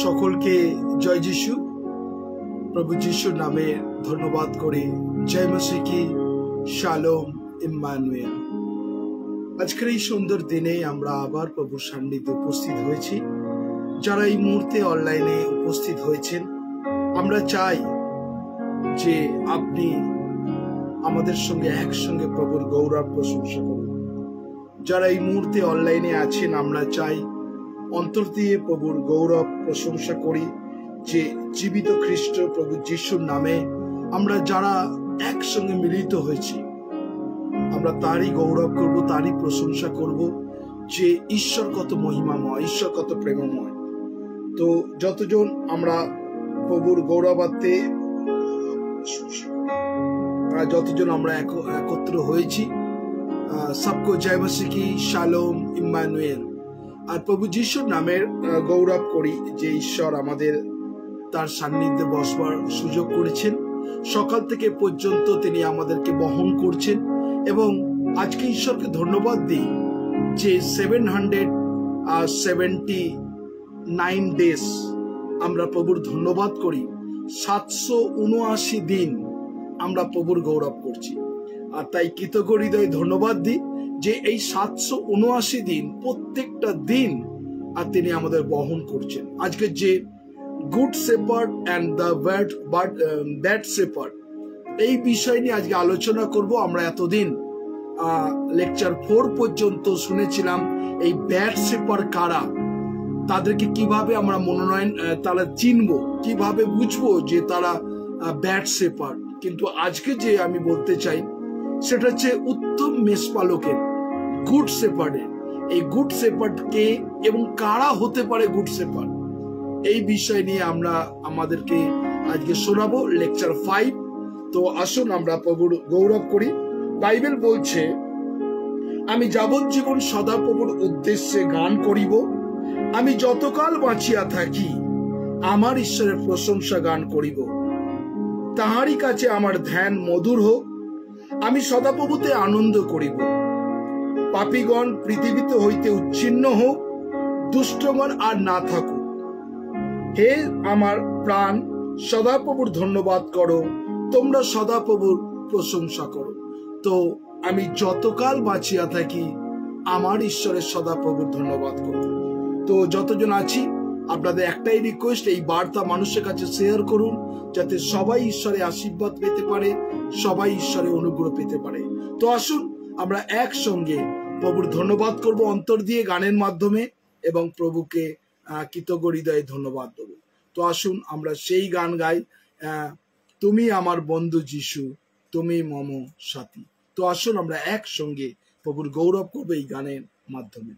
সকলকে জয় যিশু। প্রভু যিশুর নামে ধন্যবাদ করি। জয় মসিহ কি, শালোম, ইম্মানুয়েল। আজকের এই সুন্দর দিনে আমরা আবার প্রভুর সান্নিধ্যে উপস্থিত হয়েছি। যারা এই মুহূর্তে অনলাইনে উপস্থিত হয়েছেন, আমরা চাই যে আপনি আমাদের সঙ্গে একসঙ্গে প্রভুর গৌরব প্রশংসা করুন। যারা এই মুহূর্তে অনলাইনে আছেন, আমরা চাই অন্তর দিয়ে প্রভুর গৌরব প্রশংসা করি যে জীবিত খ্রিস্ট প্রভু যিশুর নামে আমরা যারা একসঙ্গে মিলিত হয়েছি, আমরা তারই গৌরব করব, তারই প্রশংসা করব যে ঈশ্বর কত মহিমাময়, ঈশ্বর কত প্রেমময়। তো যতজন আমরা প্রভুর গৌরবার্থে যতজন আমরা একত্র হয়েছি, সবকো জয় মসিহ কি, শালোম, ইম্মানুয়েল। আর প্রভু যিশুর নামের গৌরব করি যে ঈশ্বর আমাদের তার সান্নিধ্যে বসবার সুযোগ করেছেন। সকাল থেকে পর্যন্ত তিনি আমাদেরকে বহন করছেন এবং আজকে ঈশ্বরকে ধন্যবাদ দিই যে 779 ডেজ আমরা প্রভুর ধন্যবাদ করি। 779 দিন আমরা প্রভুর গৌরব করছি। আর তাই কৃতজ্ঞ হৃদয়ে ধন্যবাদ দিই যে এই 779 দিন, প্রত্যেকটা দিন আর তিনি আমাদের বহন করছেন। আজকে যে good shepherd and the bad shepherd, এই বিষয় নিয়ে আজকে আলোচনা করব। আমরা এতদিন লেকচার 4 পর্যন্ত শুনেছিলাম এই ব্যাড শেপার্ড কারা, তাদেরকে কিভাবে আমরা মনোনয়ন তারা চিনবো, কিভাবে বুঝবো যে তারা ব্যাড শেপার্ড। কিন্তু আজকে যে আমি বলতে চাই সেটা হচ্ছে উত্তম মেষপালকের, গুড শেপার্ডের। এই গুড শেপার্ড কে এবং কারা হতে পারে গুড শেপার্ড, এই বিষয় নিয়ে আমরা আমাদেরকে আজকে শোনাবো লেকচার 5। তো আসুন আমরা প্রভুর গৌরব করি। বাইবেল বলছে, আমি যাবজ্জীবন সদা প্রভুর উদ্দেশ্যে গান করিব, আমি যতকাল বাঁচিয়া থাকি আমার ঈশ্বরের প্রশংসা গান করিব। তাহারই কাছে আমার ধ্যান মধুর হোক, আমি সদাপ্রভুতে আনন্দ করিব। পাপীগণ পৃথিবীতে হইতে উচ্ছিন্ন হোক, দুষ্টগণ আর না থাকুক। হে আমার প্রাণ, সদাপ্রভুর ধন্যবাদ করো, তোমরা সদাপ্রভুর প্রশংসা করো। তো আমি যতকাল বাঁচিয়া থাকি আমার ঈশ্বরের সদাপ্রভুর ধন্যবাদ করব। তো যতজন আছি, আপনাদের একটাই রিকোয়েস্ট, এই বার্তা মানুষের কাছে শেয়ার করুন যাতে সবাই ঈশ্বরের আশীর্বাদ পেতে পারে, সবাই ঈশ্বরের অনুগ্রহ পেতে পারে। তো আসুন আমরা একসঙ্গে প্রভুর ধন্যবাদ করব অন্তর দিয়ে গানের মাধ্যমে এবং প্রভুকে কৃতজ্ঞ হৃদয়ে ধন্যবাদ দেব। তো আসুন আমরা সেই গান গাই, তুমি আমার বন্ধু যিশু, তুমি মম সাথী। তো আসুন আমরা একসঙ্গে প্রভুর গৌরব করবো এই গানের মাধ্যমে।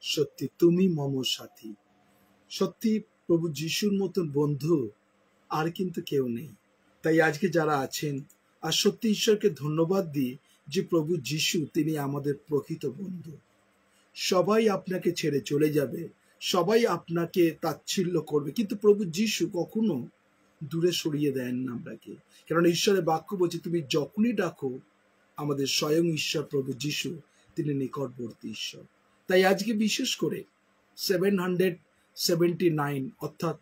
সত্যি তুমি মম সাথী। সত্যি প্রভু যিশুর মতন বন্ধু আর কিন্তু কেউ নেই। তাই আজকে যারা আছেন আর সত্যি ঈশ্বরকে ধন্যবাদ দিই যে প্রভু যিশু তিনি আমাদের প্রকৃত বন্ধু। সবাই আপনাকে ছেড়ে চলে যাবে, সবাই আপনাকে তাচ্ছিল্য করবে, কিন্তু প্রভু যিশু কখনো দূরে সরিয়ে দেন না আমরাকে। কারণ ঈশ্বরের বাক্য বলছে তুমি যখনই ডাকো আমাদের স্বয়ং ঈশ্বর প্রভু যিশু তিনি নিকটবর্তী ঈশ্বর। তাই আজকে বিশেষ করে 779 অর্থাৎ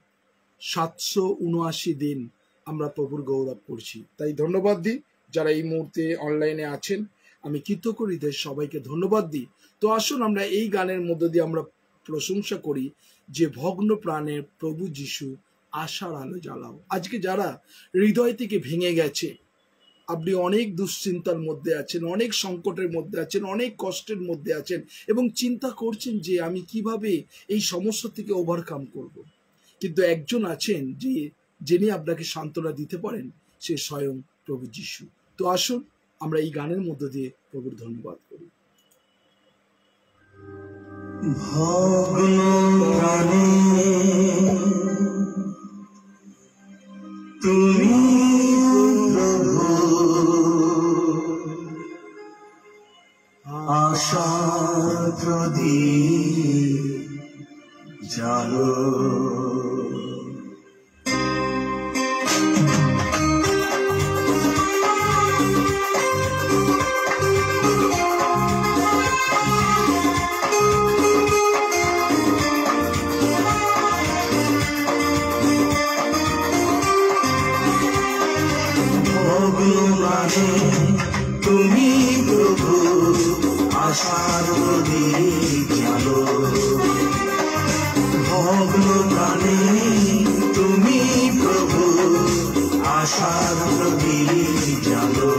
779 দিন আমরা প্রভুর গৌরব করছি। তাই ধন্যবাদ দিই যারা এই মুহূর্তে অনলাইনে আছেন, আমি কৃতজ্ঞদের সবাইকে ধন্যবাদ দিই। তো আসুন আমরা এই গানের মধ্য দিয়ে আমরা প্রশংসা করি যে ভগ্ন প্রাণের প্রভু যিশু আশার আলো জ্বালাও। আজকে যারা হৃদয় থেকে ভেঙে গেছে, আপনি অনেক দুশ্চিন্তার মধ্যে আছেন, অনেক সংকটের মধ্যে আছেন, অনেক কষ্টের মধ্যে আছেন এবং চিন্তা করছেন যে আমি কিভাবে এই সমস্যা থেকে ওভারকাম করব, কিন্তু একজন আছেন যে যিনি আপনাকে সান্ত্বনা দিতে পারেন, সে স্বয়ং প্রভু যিশু। তো আসুন আমরা এই গানের মধ্য দিয়ে প্রভুর ধন্যবাদ করি। ভগ্ন প্রাণে তুমি প্রভু আশার প্রদীপ জ্বালাও। জাগো। ভগবানে তুমি প্রভু আশার প্রদীপ জালো। ভগবানে তুমি প্রভু আশার প্রদীপ জালো।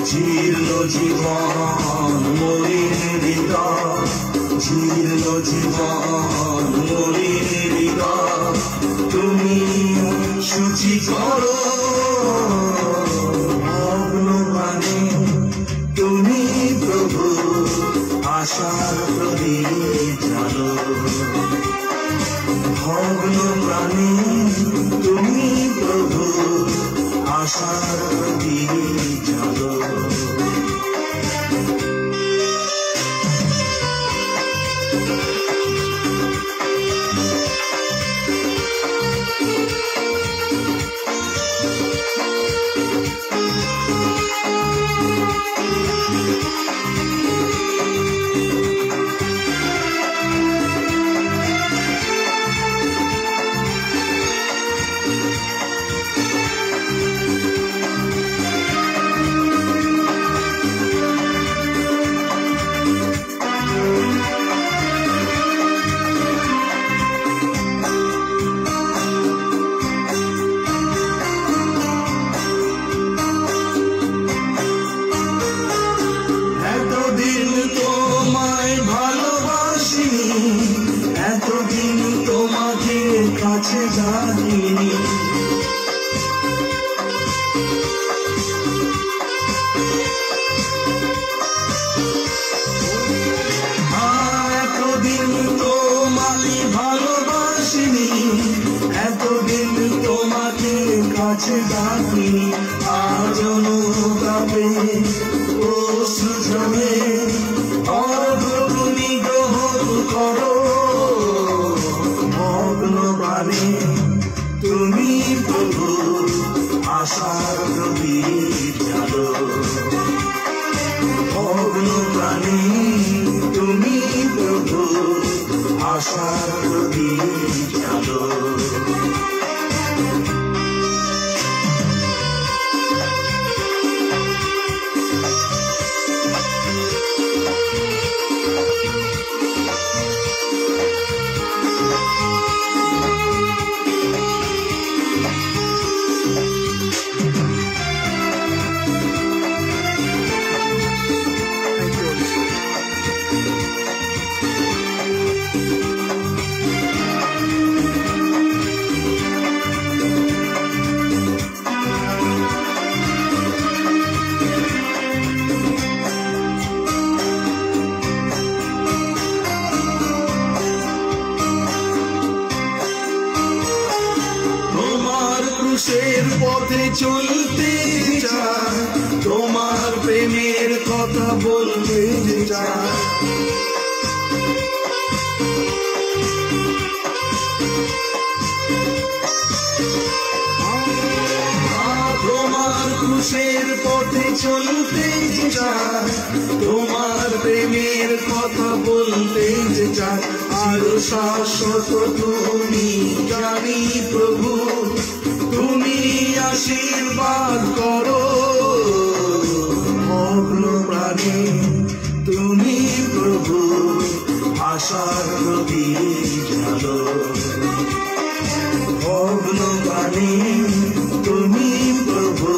জীর্ণ জীবন মলিন হৃদয়, জীর্ণ জীবন মলিন হৃদয় তুমি শুচি করো। ভগবানে তুমি প্রভু আশার প্রদীপ জালো। ভগবানে তুমি প্রভু আশার প্রদীপ জালো। এতদিন তোমাকে কাছে জানিনি, এতদিন তোমাকে ভালোবাসিনি, এতদিন তোমাকে কাছে ডাকিনি। আজ অনুতাপে অশ্রু জমে অগ্রগণী গ্রহণ করো। ভগবানে তুমি প্রভু আশার প্রদীপ জালো। ভগবানে তুমি প্রভু আশার প্রদীপ জালো। ক্রুশের পথে চলতে চাই, তোমার প্রেমের কথা বলতে চাই। তোমার ক্রুশের পথে চলতে চাই, তোমার প্রেমের কথা বলতে চাই। আরো শাশ্বত তুমি জানি প্রভু, তুমি আশীর্বাদ করো। ভগবানে তুমি প্রভু আশার প্রদীপ জালো। ভগবানে তুমি প্রভু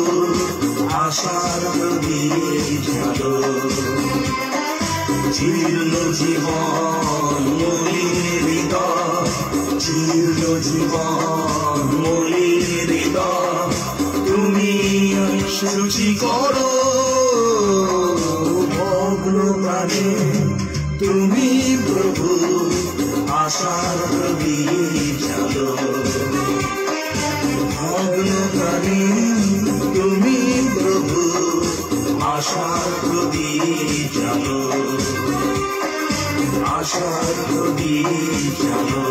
আশার প্রদীপ জালো। জীর্ণ জীবন মলিন হৃদয়, জীর্ণ জীবন মলিন হৃদয় তুমি শুচি করো। ভগবানে তুমি প্রভু আশার প্রদীপ জালো। ভগবানে তুমি প্রভু আশার প্রদীপ জালো। আশার প্রদীপ জ্বালো,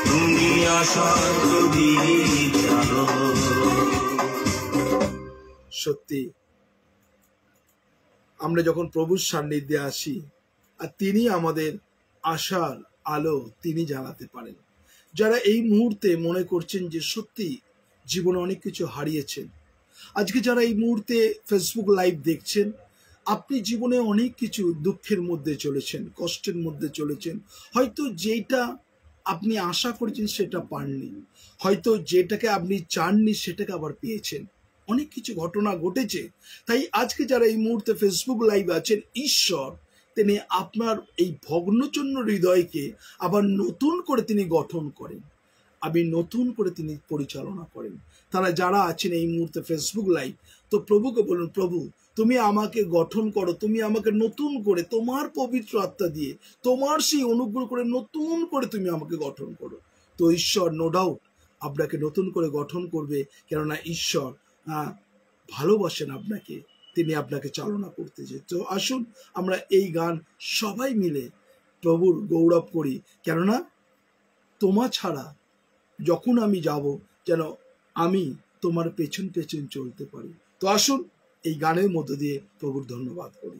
তুমি আশার প্রদীপ জ্বালো। সত্যি আমরা যখন প্রভুর সান্নিধ্যে আসি আর তিনি আমাদের আশার আলো তিনি জ্বালাতে পারেন। যারা এই মুহূর্তে মনে করছেন যে সত্যি জীবনে অনেক কিছু হারিয়েছেন, আজকে যারা এই মুহূর্তে ফেসবুক লাইভ দেখছেন, আপনি জীবনে অনেক কিছু দুঃখের মধ্যে চলেছেন, কষ্টের মধ্যে চলেছেন। হয়তো যেটা আপনি আশা করেছেন সেটা পাননি, হয়তো যেটাকে আপনি চাননি সেটাকে আবার পেয়েছেন। অনেক কিছু ঘটনা ঘটেছে। তাই আজকে যারা এই মুহূর্তে ফেসবুক লাইভ আছেন, ঈশ্বর তিনি আপনার এই ভগ্নচন্ন হৃদয়কে আবার নতুন করে তিনি গঠন করেন, আবার নতুন করে তিনি পরিচালনা করেন। তারা যারা আছেন এই মুহূর্তে ফেসবুক লাইভ, তো প্রভুকে বলুন, প্রভু তুমি আমাকে গঠন করো, তুমি আমাকে নতুন করে তোমার পবিত্র আত্মা দিয়ে, তোমার সেই অনুগ্রহ করে নতুন করে তুমি আমাকে গঠন করো। তো ঈশ্বর নো ডাউট আপনাকে নতুন করে গঠন করবে, কেননা ঈশ্বর ভালোবাসেন আপনাকে, তিনি আপনাকে চালনা করতে চান। তো আসুন আমরা এই গান সবাই মিলে প্রভুর গৌরব করি, কেননা তোমা ছাড়া যখন আমি যাব যেন আমি তোমার পেছন পেছন চলতে পারি। তো আসুন এই গানের মধ্য দিয়ে প্রভুর ধন্যবাদ করি।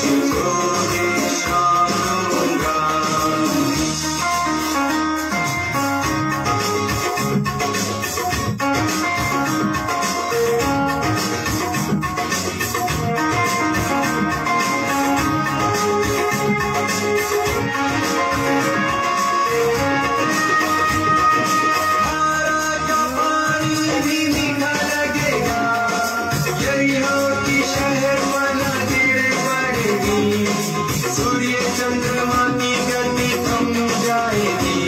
तुझको ही शाम दूंगा। चंद्रमा की गति थम जाएगी,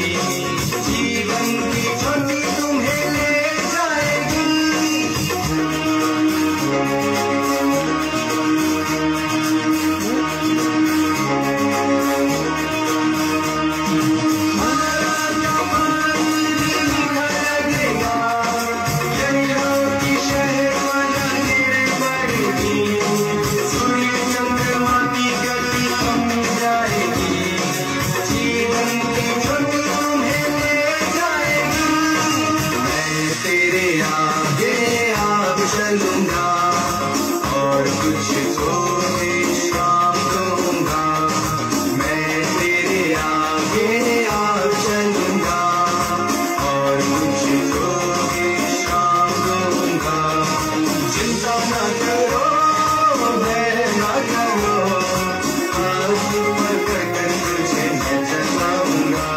जीवन की ज्योति तुम्हें ले जाएगी। हमारा जमानी भी मीठा लगेगा, यरियों की शहर बना गिर पड़ेगी, सूर्य चंद्रमा की गति थम जाएगी, जीवन की ज्योति तुम्हें ले जाएगी। मैं तेरे आगे आगे चलूंगा और तुझको विश्राम दूंगा। मैं तेरे आगे आगे चलूंगा और तुझको विश्राम दूंगा। चिंता न करो, भय न करो, हाथ पकड़ तुझे मैं चलाऊंगा।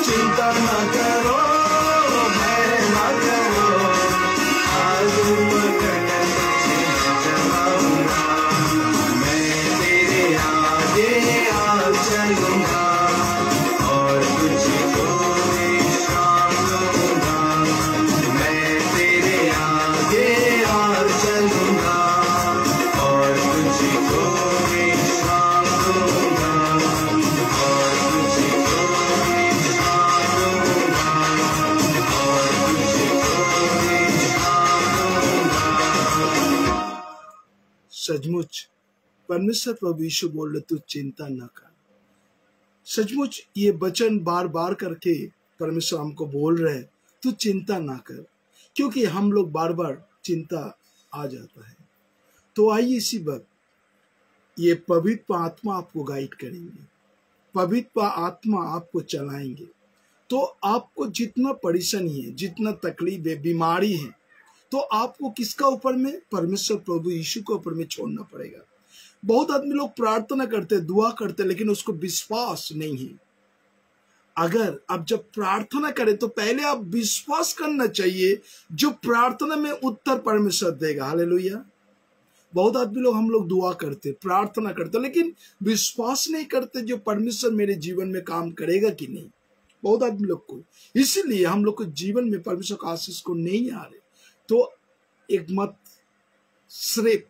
चिंता न करो, भय न करो, हाथ पकड़ तुझे मैं चलाऊंगा। मैं तेरे आगे आगे चलूंगा और तुझको विश्राम दूंगा। मैं तेरे आगे आगे चलूंगा और तुझको विश्राम दूंगा, और तुझको विश्राम दूंगा, और तुझको विश्राम दूंगा। सचमुच परमेश्वर प्रभु यीशु बोल रहे तू चिंता न कर। सचमुच ये वचन बार बार करके परमेश्वर हमको बोल रहे हैं तू चिंता ना कर, क्योंकि हम लोग बार बार चिंता आ जाता है। तो आइए इसी वक्त ये पवित्र आत्मा आपको गाइड करेंगे, पवित्र आत्मा आपको चलाएंगे। तो आपको जितना परेशानी है, जितना तकलीफ है, बीमारी है, तो आपको किसका ऊपर में? परमेश्वर प्रभु यीशु के ऊपर में छोड़ना पड़ेगा। बहुत आदमी लोग प्रार्थना करते, दुआ करते, लेकिन उसको विश्वास नहीं है। अगर आप जब प्रार्थना करें तो पहले आप विश्वास करना चाहिए जो प्रार्थना में उत्तर परमेश्वर देगा। हालेलुया। बहुत आदमी लोग, हम लोग दुआ करते, प्रार्थना करते, लेकिन विश्वास नहीं करते जो परमेश्वर मेरे जीवन में काम करेगा कि नहीं। बहुत आदमी लोग को, इसीलिए हम लोग को जीवन में परमेश्वर का आशीष को नहीं आ रहे। तो एक मत सिर्फ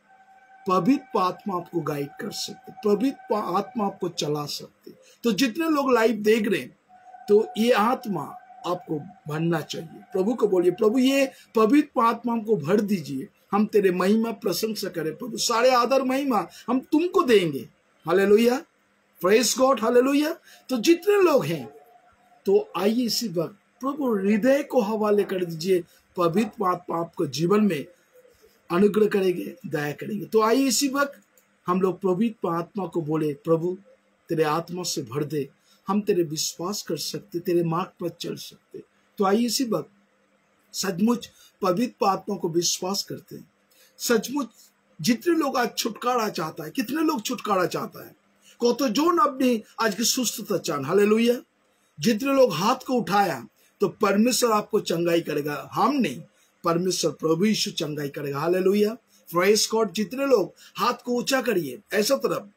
पवित्र आत्मा आपको गाइड कर सकते, पवित्र आत्मा आपको चला सकते। तो जितने लोग लाइव देख रहे हैं, तो ये आत्मा आपको भरना चाहिए। प्रभु को बोलिए, प्रभु ये पवित्र आत्मा हमको भर दीजिए, हम तेरे महिमा प्रशंसा करें। प्रभु सारे आदर महिमा हम तुमको देंगे। Hallelujah, praise God, hallelujah. तो जितने लोग हैं, तो आइए इसी वक्त प्रभु हृदय को हवाले कर दीजिए। पवित्र आत्मा आपको जीवन में अनुग्रह करेंगे, दया करेंगे। तो आइए इसी वक्त हम लोग पवित्र आत्मा को बोले, प्रभु तेरे आत्मा से भर दे, हम तेरे विश्वास कर सकते, तेरे मार्ग पर चल सकते। तो आइए इसी वक्त सचमुच पवित्र आत्मा को विश्वास करते हैं। सचमुच जितने लोग आज छुटकारा चाहता है, कितने लोग छुटकारा चाहता है, को तो जो न अपनी आज की सुस्तता चान। हालेलुया। जितने लोग हाथ को उठाया, तो परमेश्वर आपको चंगाई करेगा, हम नहीं, परमेश्वर प्रभु यीशु चंगाई करेगा। Hallelujah, praise God. जितने लोग हाथ को ऊंचा करिए ऐसा तरफ,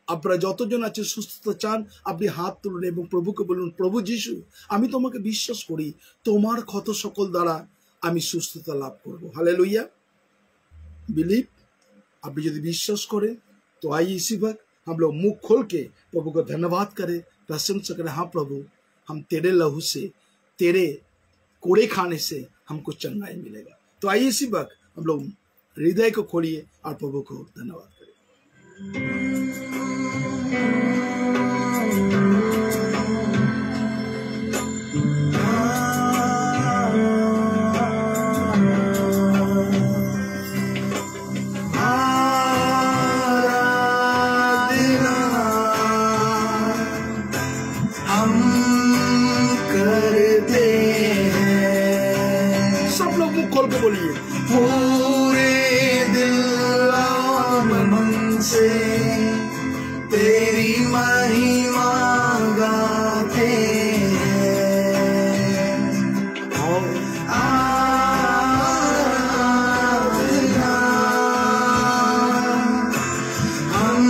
আপনারা যতজন আছে সুস্থতা চান, আপনি হাত তুলুন এবং প্রভুকে বলুন, প্রভু যিশু আমি তোমাকে বিশ্বাস করি, তোমার ক্ষত সকল দ্বারা আমি সুস্থতা লাভ করব। हालेलुया। बिलीव। आप यदि विश्वास करें तो आइए इसी वक्त हम लोग मुंह खोल के प्रभु को धन्यवाद करें, प्रशंसा करें। हाँ प्रभु, हम तेरे लहू से, तेरे कोड़े खाने से हमको चंगाई मिलेगा। तो आइए इसी वक्त हम लोग हृदय को खोलिए और प्रभु को धन्यवाद करें। तेरी महिमा गाते हैं। आराधना हम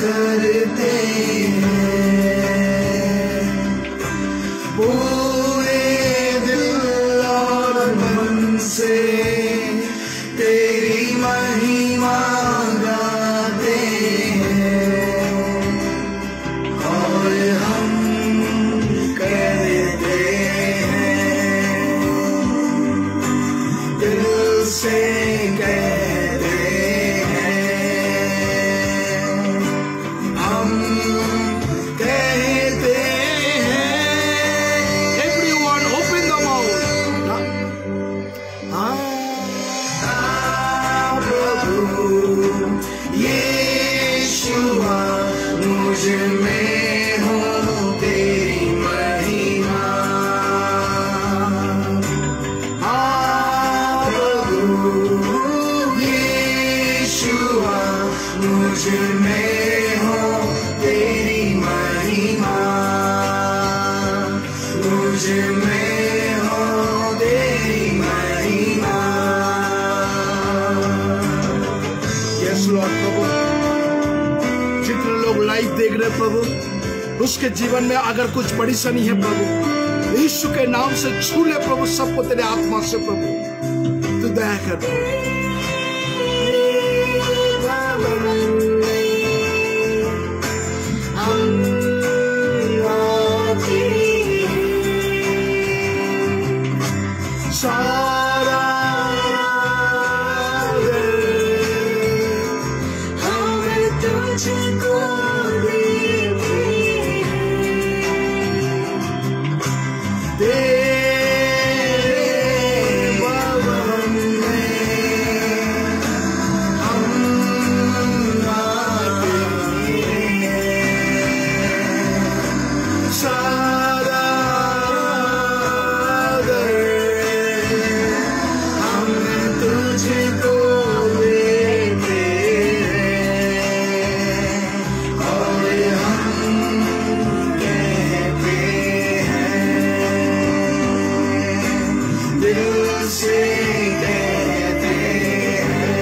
करते हैं पूरे दिल और मन से, तेरी महिमा गाते हैं और हम करते हैं दिल से कहते हैं, हम कहते हैं। Everyone open the mouth. प्रभु यीशुआ मुझ में हो तेरी महिमा। प्रभु यीशुआ मुझ में हो तेरी महिमा, मुझ में हो तेरी महिमा। Yes Lord प्रभु, जितने लोग लाइव देख रहे हैं प्रभु, उसके जीवन में अगर कुछ परेशानी है प्रभु, यीशु के नाम से छू ले प्रभु सबको तेरे आत्मा से प्रभु, तू दया कर प्रभु। सारा हम तुझको देते तेरे भवन में हम आते हैं। सारा तुझको देते हैं और हम कहते हैं, दिल से कहते हैं,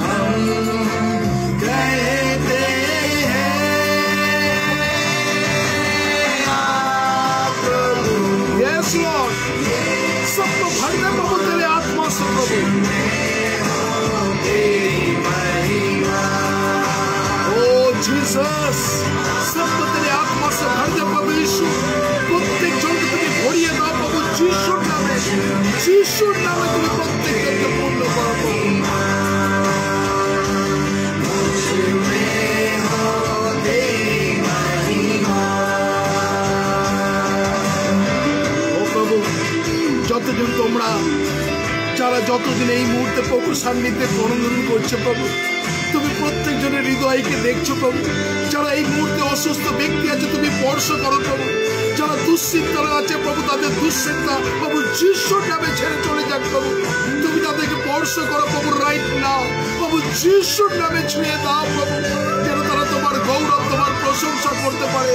हम कहते हैं। प्रभु Yes Lord, सबको भर दे प्रभु तेरे आत्मा से प्रभु। ओ जीसस, सबको तेरे आत्मा से भर दे प्रभु यीशु। प्रत्येक जन को तुम्हें भरिए दाओ प्रभु जीसुर नामे तुम्हें प्रत्येक जन को पूर्ण करो प्रभु। ও প্রভু, যতজন তোমরা যারা যতদিন এই মুহূর্তে প্রভু সান্নিধ্যে মনোনয়ন করছে প্রভু, তুমি প্রত্যেক জনের হৃদয়কে দেখছো প্রভু। যারা এই মুহূর্তে অসুস্থ ব্যক্তি আছে তুমি স্পর্শ করো প্রভু। যারা দুশ্চিন্তা আছে প্রভু, তাদের দুশ্চিন্তা প্রভু যিশুর নামে ছেড়ে চলে যাক প্রভু। তুমি তাদেরকে স্পর্শ করো প্রভু রাইট নাও প্রভু, যিশুর নামে ছুঁয়ে দাও প্রভু, যেন তারা তোমার গৌরব তোমার প্রশংসা করতে পারে।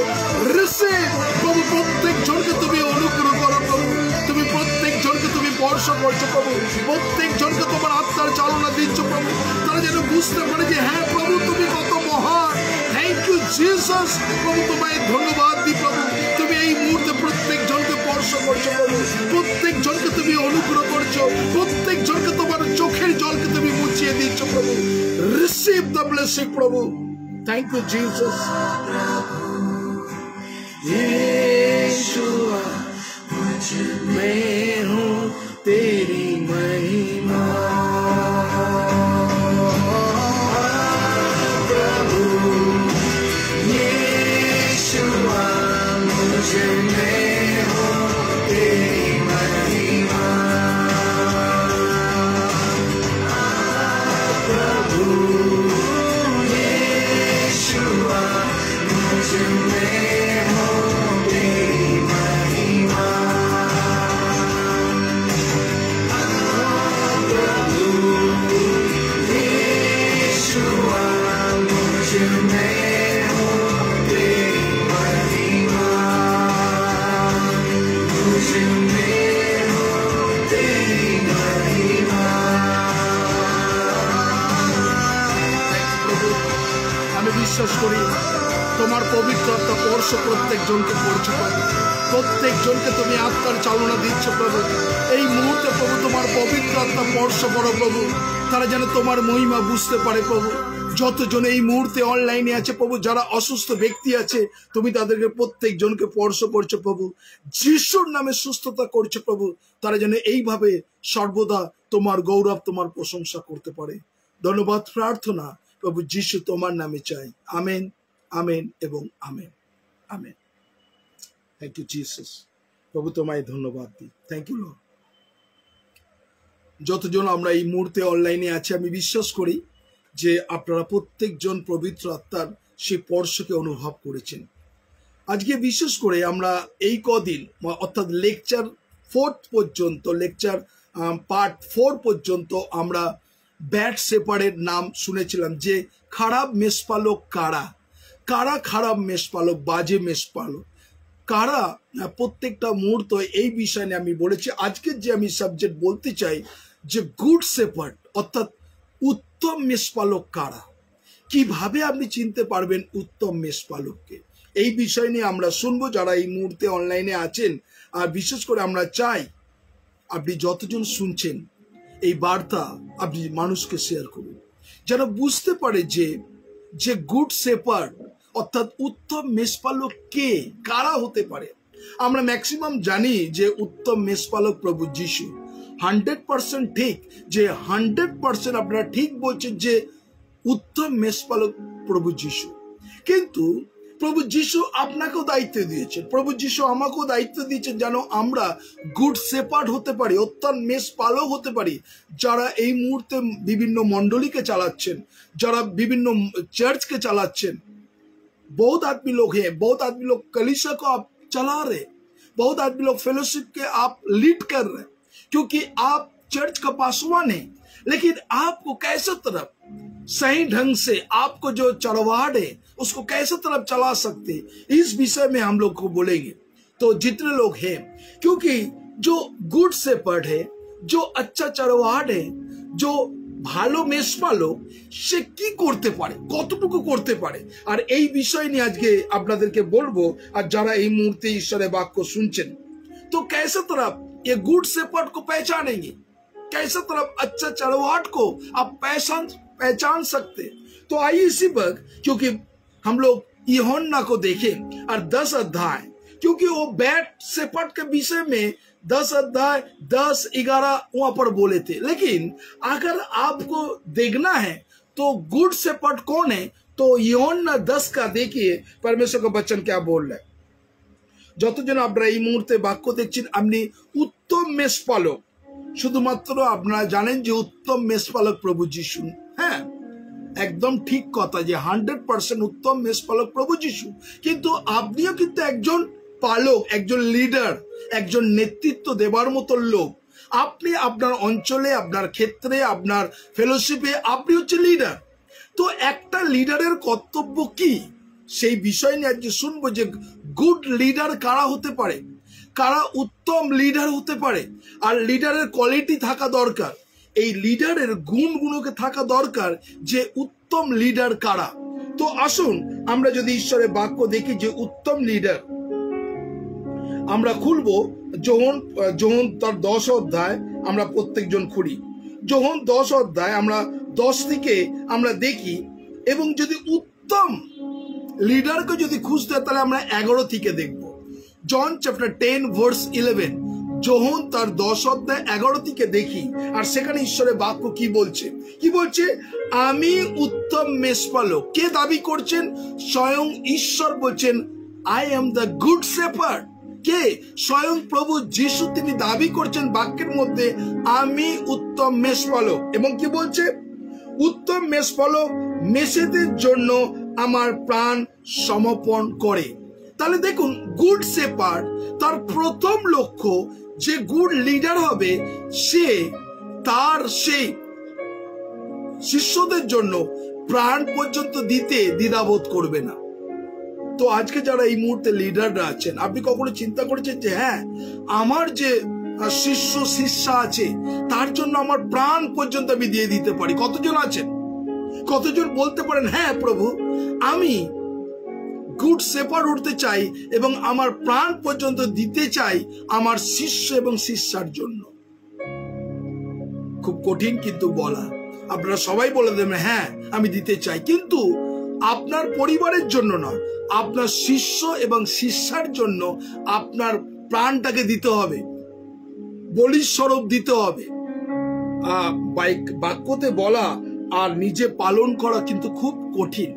রিসিভ প্রভু, প্রত্যেক জনকে তুমি অনুগ্রহ করো প্রভু। তুমি প্রত্যেক জনকে তুমি স্পর্শ করছো প্রভু, প্রত্যেক জনকে তোমার আত্মার চালনা দিচ্ছ প্রভু। তারা যেন বুঝতে পারে যে হ্যাঁ প্রভু তুমি কত মহান। থ্যাংক ইউ জিসাস প্রভু, তোমায় ধন্যবাদ দিই প্রভু। তুমি এই মুহূর্তে প্রত্যেক জনকে স্পর্শ করছো প্রভু, প্রত্যেক জনকে তুমি অনুগ্রহ করছো, প্রত্যেক জনকে তোমার চোখের জলকে তুমি মুছিয়ে দিচ্ছ প্রভু। রিসিভ দ্য ব্লেসিং প্রভু। Thank you Jesus. यीशुआ मुझ में हो तेरी महिमा। प्रभु यीशुआ मुझ में हो तेरी महिमा। प्रभु यीशुआ मुझ में বিশ্বাস করি তোমার পবিত্র আত্মা স্পর্শ প্রত্যেকজনকে করছে প্রভু। প্রত্যেকজনকে তুমি আত্মার চালনা দিচ্ছ প্রভু। এই মুহূর্তে প্রভু তোমার পবিত্র আত্মা স্পর্শ করো প্রভু, তারা যেন তোমার মহিমা বুঝতে পারে প্রভু। যতজন এই মুহূর্তে অনলাইনে আছে প্রভু, যারা অসুস্থ ব্যক্তি আছে, তুমি তাদেরকে প্রত্যেকজনকে স্পর্শ করছো প্রভু। যিশুর নামে সুস্থতা করছো প্রভু, তারা যেন এইভাবে সর্বদা তোমার গৌরব, তোমার প্রশংসা করতে পারে। ধন্যবাদ প্রার্থনা প্রভু যিশু তোমার নামে চাই। আমেন, আমেন এবং amen, amen. Thank you Jesus. প্রভু তোমায় ধন্যবাদ দিই। Thank you lord. যতজন আমরা এই মুহূর্তে অনলাইনে আছি, আমি বিশ্বাস করি যে আপনারা প্রত্যেকজন পবিত্র আত্মার সেই স্পর্শকে অনুভব করেছেন। আজকে বিশেষ করে আমরা এই কদিন অর্থাৎ লেকচার 4 পর্যন্ত, লেকচার পার্ট 4 পর্যন্ত আমরা ব্যাড শেপার্ডের নাম শুনেছিলাম, যে খারাপ মেষপালক কারা, কারা খারাপ মেষপালক, বাজে মেষপালক কারা, প্রত্যেকটা মুহূর্ত এই বিষয় নিয়ে আমি বলেছি। আজকের যে আমি সাবজেক্ট বলতে চাই যে গুড শেপার্ড অর্থাৎ উত্তম মেষপালক কারা, কিভাবে আপনি চিনতে পারবেন উত্তম মেষপালককে, এই বিষয় নিয়ে আমরা শুনবো যারা এই মুহূর্তে অনলাইনে আছেন। আর বিশেষ করে আমরা চাই আপনি যতজন শুনছেন এই বার্তা আপনি মানুষকে শেয়ার করুন, যেন বুঝতে পারে যে গুড শেপার্ড অর্থাৎ উত্তম মেষপালক কে, কারা হতে পারে। আমরা ম্যাক্সিমাম জানি যে উত্তম মেষপালক প্রভু যিশু। 100% ঠিক, যে 100% আপনারা ঠিক বলছেন যে উত্তম মেষপালক প্রভু যিশু। কিন্তু প্রভু যিশু আপনাকেও দায়িত্ব দিয়েছেন, প্রভু যিশু আমাকেও দায়িত্ব দিয়েছেন যেন আমরা গুড শেপার্ড হতে পারি, উত্তম মেষপালক হতে পারি। যারা এই মুহূর্তে বিভিন্ন মণ্ডলীকে চালাচ্ছেন, যারা বিভিন্ন चर्च के चालाচ্ছেন, बहुत आदमी लोग हैं, बहुत आदमी लोग कलीसिया को आप चला रहे, बहुत आदमी लोग फेलोशिप के आप लीड कर रहे, क्योंकि आप चर्च का पासवान है। लेकिन आपको कैसे तरफ सही ढंग से आपको जो चढ़वाहट है उसको कैसे तरफ चला सकते, इस विषय में हम लोग को बोलेंगे। तो जितने लोग हैं, क्योंकि जो गुड शेपर्ड है, जो अच्छा चढ़वाहट है, जो ভালো মেষপালক, সে কি করতে পারে, কতটুকু করতে পারে, আর এই বিষয় নিয়ে আজকে আপনাদেরকে বলবো। আর যারা এই মুহূর্তে ঈশ্বরের বাক্য শুনছেন, তো कैसे तरफ ये गुड शेपर्ड को पहचानेंगे, कैसे तरफ अच्छा चढ़वाहट को आप पहचान सकते। तो आइए इसी वक्त, क्योंकि हम लोग यूहन्ना को देखें और 10 अध्याय, क्योंकि वो बैड शेपर्ड के विषय में 10 अध्याय 10-11 वहां पर बोले थे। लेकिन अगर आपको देखना है तो गुड शेपर्ड कौन है, तो यूहन्ना 10 का देखिए परमेश्वर का वचन क्या बोल रहा है। যতজন আপনারা এই মুহূর্তে বাক্য দেখছেন, আপনি উত্তম মেষপালক, শুধুমাত্র আপনারা জানেন যে উত্তম মেষপালক প্রভু যিশু। হ্যাঁ, একদম ঠিক কথা যে 100% উত্তম মেষপালক প্রভু যিশু। কিন্তু আপনিও কিন্তু একজন পালক, একজন লিডার, একজন নেতৃত্ব দেবার মতো লোক। আপনি আপনার অঞ্চলে, আপনার ক্ষেত্রে, আপনার ফেলোশিপে আপনি হচ্ছে লিডার। তো একটা লিডারের কর্তব্য কি, সেই বিষয় নিয়ে আজকে শুনবো যে গুড লিডার কারা হতে পারে, কারা উত্তম লিডার হতে পারে, আর লিডারের কোয়ালিটি থাকা দরকার, এই লিডারের গুণগুলোকে থাকা দরকার যে উত্তম লিডার কারা। তো আসুন আমরা যদি ঈশ্বরের বাক্য দেখি যে উত্তম লিডার, আমরা খুলবো যোহন তার 10 অধ্যায়, আমরা প্রত্যেকজন খুলি যোহন 10 অধ্যায়, আমরা 10 থেকে আমরা দেখি। এবং যদি উত্তম লিডারকে যদি খুঁজতে হয় তাহলে আমরা 11 থেকে দেখব। জন চ্যাপ্টার 10 ভার্স 11, যোহন তার 10 অধ্যায় 11 থেকে দেখি। আর সেখানে ঈশ্বরের বাক্য কি বলছে, কি বলছে, আমি উত্তম মেষপালক। কে দাবি করছেন? স্বয়ং ঈশ্বর বলছেন I am the good shepherd. কে? স্বয়ং প্রভু যিশু, তিনি দাবি করছেন বাক্যের মধ্যে আমি উত্তম মেষপালক। এবং কি বলছে? উত্তম মেষপালক মেষেদের জন্য আমার প্রাণ সমর্পণ করে। তাহলে দেখুন, গুড শেপার্ড তার প্রথম লক্ষ্য যে গুড লিডার হবে, সে তার সেই শিষ্যদের জন্য প্রাণ পর্যন্ত দিতে দ্বিধাবোধ করবে না। তো আজকে যারা এই মুহূর্তে লিডাররা আছেন, আপনি কখনো চিন্তা করেছেন যে হ্যাঁ, আমার যে শিষ্যা আছে তার জন্য আমার প্রাণ পর্যন্ত আমি দিয়ে দিতে পারি? কতজন আছেন? কতজন বলতে পারেন, হ্যাঁ প্রভু, আমি গুড শেপার্ড উঠতে চাই এবং আমার প্রাণ পর্যন্ত দিতে চাই আমার শিষ্য এবং শিষ্যার জন্য? খুব কঠিন কিন্তু বলা। আপনারা সবাই বলে দেবেন, হ্যাঁ আমি দিতে চাই, কিন্তু আপনার পরিবারের জন্য নয়, আপনার শিষ্য এবং শিষ্যার জন্য আপনার প্রাণটাকে দিতে হবে, বলির স্বরূপ দিতে হবে। বাক্যতে বলা আর নিজে পালন করা কিন্তু খুব কঠিন।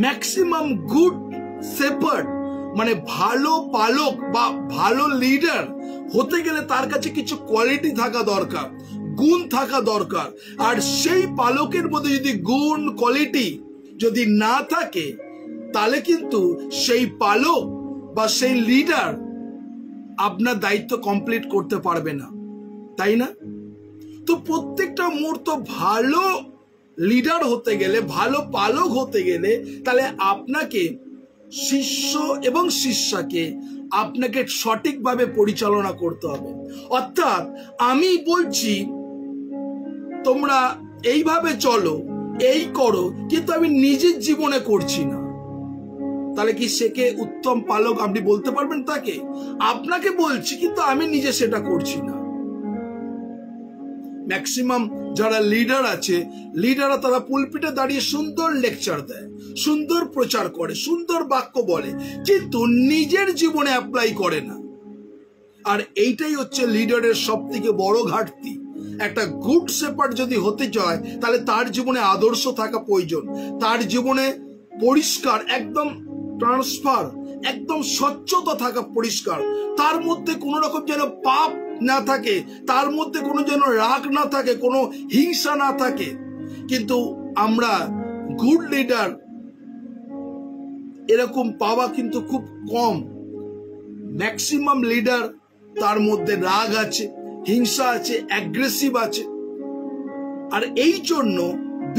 ম্যাক্সিমাম গুড শেপার্ড মানে ভালো পালক বা ভালো লিডার হতে গেলে তার কাছে কিছু কোয়ালিটি থাকা দরকার, গুণ থাকা দরকার। আর সেই পালকের মধ্যে যদি গুণ কোয়ালিটি যদি না থাকে, তাহলে কিন্তু সেই পালক বা সেই লিডার আপনার দায়িত্ব কমপ্লিট করতে পারবে না, তাই না? তো প্রত্যেকটা মুহূর্ত ভালো লিডার হতে গেলে, ভালো পালক হতে গেলে, তাহলে আপনাকে শিষ্য এবং শিষ্যাকে আপনাকে সঠিকভাবে পরিচালনা করতে হবে। অর্থাৎ আমি বলছি তোমরা এইভাবে চলো, এই করো, কিন্তু আমি নিজের জীবনে করছি না, তাহলে কি সে কে উত্তম পালক আপনি বলতে পারবেন তাকে? আপনাকে বলছি কিন্তু আমি নিজে সেটা করছি না। ম্যাক্সিমাম যারা লিডার আছে, লিডাররা তারা পুলপিটে দাঁড়িয়ে সুন্দর লেকচার দেয়, সুন্দর প্রচার করে, সুন্দর বাক্য বলে, কিন্তু নিজের জীবনে অ্যাপ্লাই করে না। আর এইটাই হচ্ছে লিডারের সব থেকে বড় ঘাটতি। একটা গুড শেপার্ড যদি হতে চায়, তাহলে তার জীবনে আদর্শ থাকা প্রয়োজন, তার জীবনে পরিষ্কার, একদম ট্রান্সফার, একদম স্বচ্ছতা থাকা পরিষ্কার, তার মধ্যে কোন রকম যেন পাপ না থাকে, তার মধ্যে কোনো যেন রাগ না থাকে, কোনো হিংসা না থাকে। কিন্তু আমরা গুড লিডার এরকম পাওয়া কিন্তু খুব কম। ম্যাক্সিমাম লিডার তার মধ্যে রাগ আছে, হিংসা আছে, অ্যাগ্রেসিভ আছে। আর এই জন্য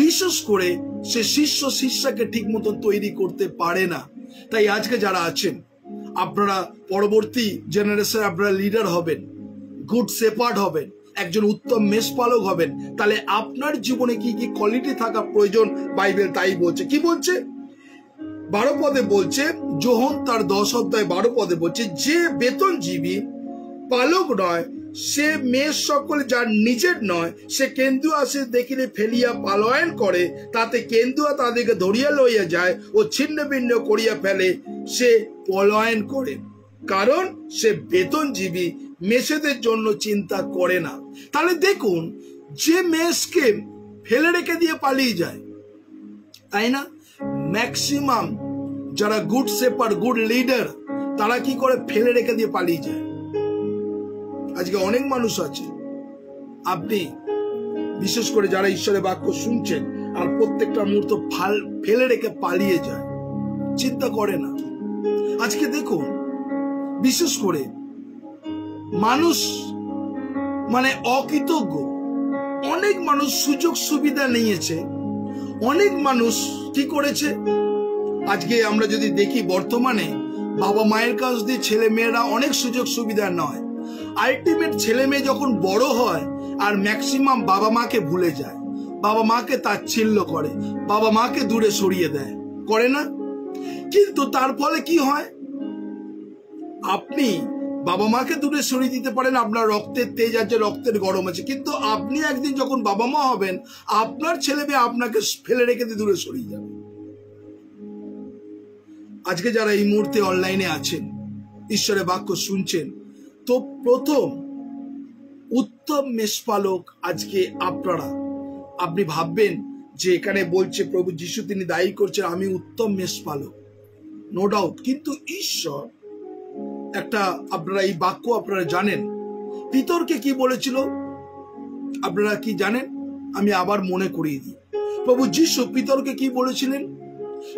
বিশেষ করে সে শিষ্য শিষ্যাকে ঠিক মতন তৈরি করতে পারে না। তাই আজকে যারা আছেন, আপনারা পরবর্তী জেনারেশন আপনারা লিডার হবেন, গুড শেপার্ড হবেন, একজন উত্তম মেষপালক হবেন, তাহলে আপনার জীবনে কি কি কোয়ালিটি থাকা প্রয়োজন বাইবেল তাই বলছে। কি বলছে? 12 পদে বলছে, যোহন তার 10 অধ্যায় 12 পদে বলছে, যে বেতনজীবী পালক নয় সে মেষ সকল যার নিজের নয়, সে কেন্দুয়া আসে দেখিলে ফেলিয়া পলায়ন করে, তাতে কেন্দুয়া তাদেরকে ধরিয়া লইয়া যায় ও ছিন্ন ভিন্ন করিয়া ফেলে, সে পলায়ন করে, কারণ সে বেতনজীবী মেষেদের জন্য চিন্তা করে না। তাহলে দেখুন, যে মেষকে ফেলে রেখে দিয়ে পালিয়ে যায়, তাই না? ম্যাক্সিমাম যারা গুড শেপার্ড, গুড লিডার, তারা কি করে? ফেলে রেখে দিয়ে পালিয়ে যায়। আজকে অনেক মানুষ আছে, আপনি বিশেষ করে যারা ঈশ্বরের বাক্য শুনছেন আর প্রত্যেকটা মুহূর্ত ফেলে রেখে পালিয়ে যায়, চিন্তা করে না। আজকে দেখুন, বিশেষ করে মানুষ মানে অকৃতজ্ঞ, অনেক মানুষ সুযোগ সুবিধা নিয়েছে, অনেক মানুষ কি করেছে। আজকে আমরা যদি দেখি, বর্তমানে বাবা মায়ের কাছ দিয়ে ছেলে মেয়েরা অনেক সুযোগ সুবিধা নয়। আলটিমেট ছেলে মেয়ে যখন বড় হয় আর ম্যাক্সিমাম বাবা মাকে ভুলে যায়, বাবা মাকে তাচ্ছিল্য করে, বাবা মাকে দূরে সরিয়ে দেয়, করে না? কিন্তু তার ফলে কি হয়? আপনি বাবা মাকে দূরে সরিয়ে দিতে পারেন, আপনার রক্তের তেজ আছে, রক্তের গরম আছে, কিন্তু আপনি একদিন যখন বাবা মা হবেন, আপনার ছেলে মেয়ে আপনাকে ফেলে রেখে দিয়ে দূরে সরিয়ে যাবে। আজকে যারা এই মুহূর্তে অনলাইনে আছেন, ঈশ্বরের বাক্য শুনছেন, তো প্রথম উত্তম মেষপালক আজকে আপনারা। আপনি ভাববেন যে এখানে বলছে প্রভু যিশু তিনি দায়ী করছেন আমি উত্তম মেষপালক, নো ডাউট, কিন্তু ঈশ্বর একটা, আপনারা এই বাক্য আপনারা জানেন, পিতরকে কি বলেছিল আপনারা কি জানেন? আমি আবার মনে করিয়ে দিই। প্রভু যিশু পিতরকে কি বলেছিলেন?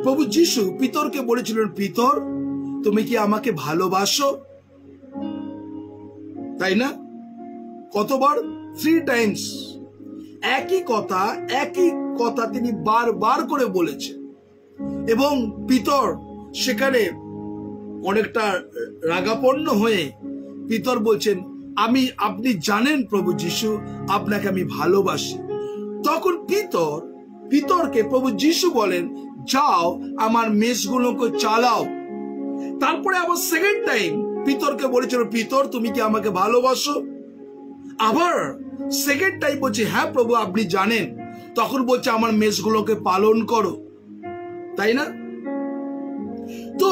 প্রভু যিশু পিতরকে বলেছিলেন, পিতর তুমি কি আমাকে ভালোবাসো? তাই না? কতবার? 3 টাইমস একই কথা তিনি বারবার করে বলেছেন। এবং পিতর সেখানে অনেকটা রাগাপন্ন হয়ে পিতর বলছেন, আপনি জানেন প্রভু যিশু আপনাকে আমি ভালোবাসি। তখন পিতর পিতরকে প্রভু যিশু বলেন, যাও আমার মেষগুলোকে চালাও। তারপরে আবার সেকেন্ড টাইম পিতরকে বলেছিল, পিতর তুমি কি আমাকে ভালোবাসো? আবার সেকেন্ড টাইম বলছে, হ্যাঁ প্রভু আপনি জানেন। তখন বলছে, আমার মেষগুলোকে পালন করো, তাই না? তো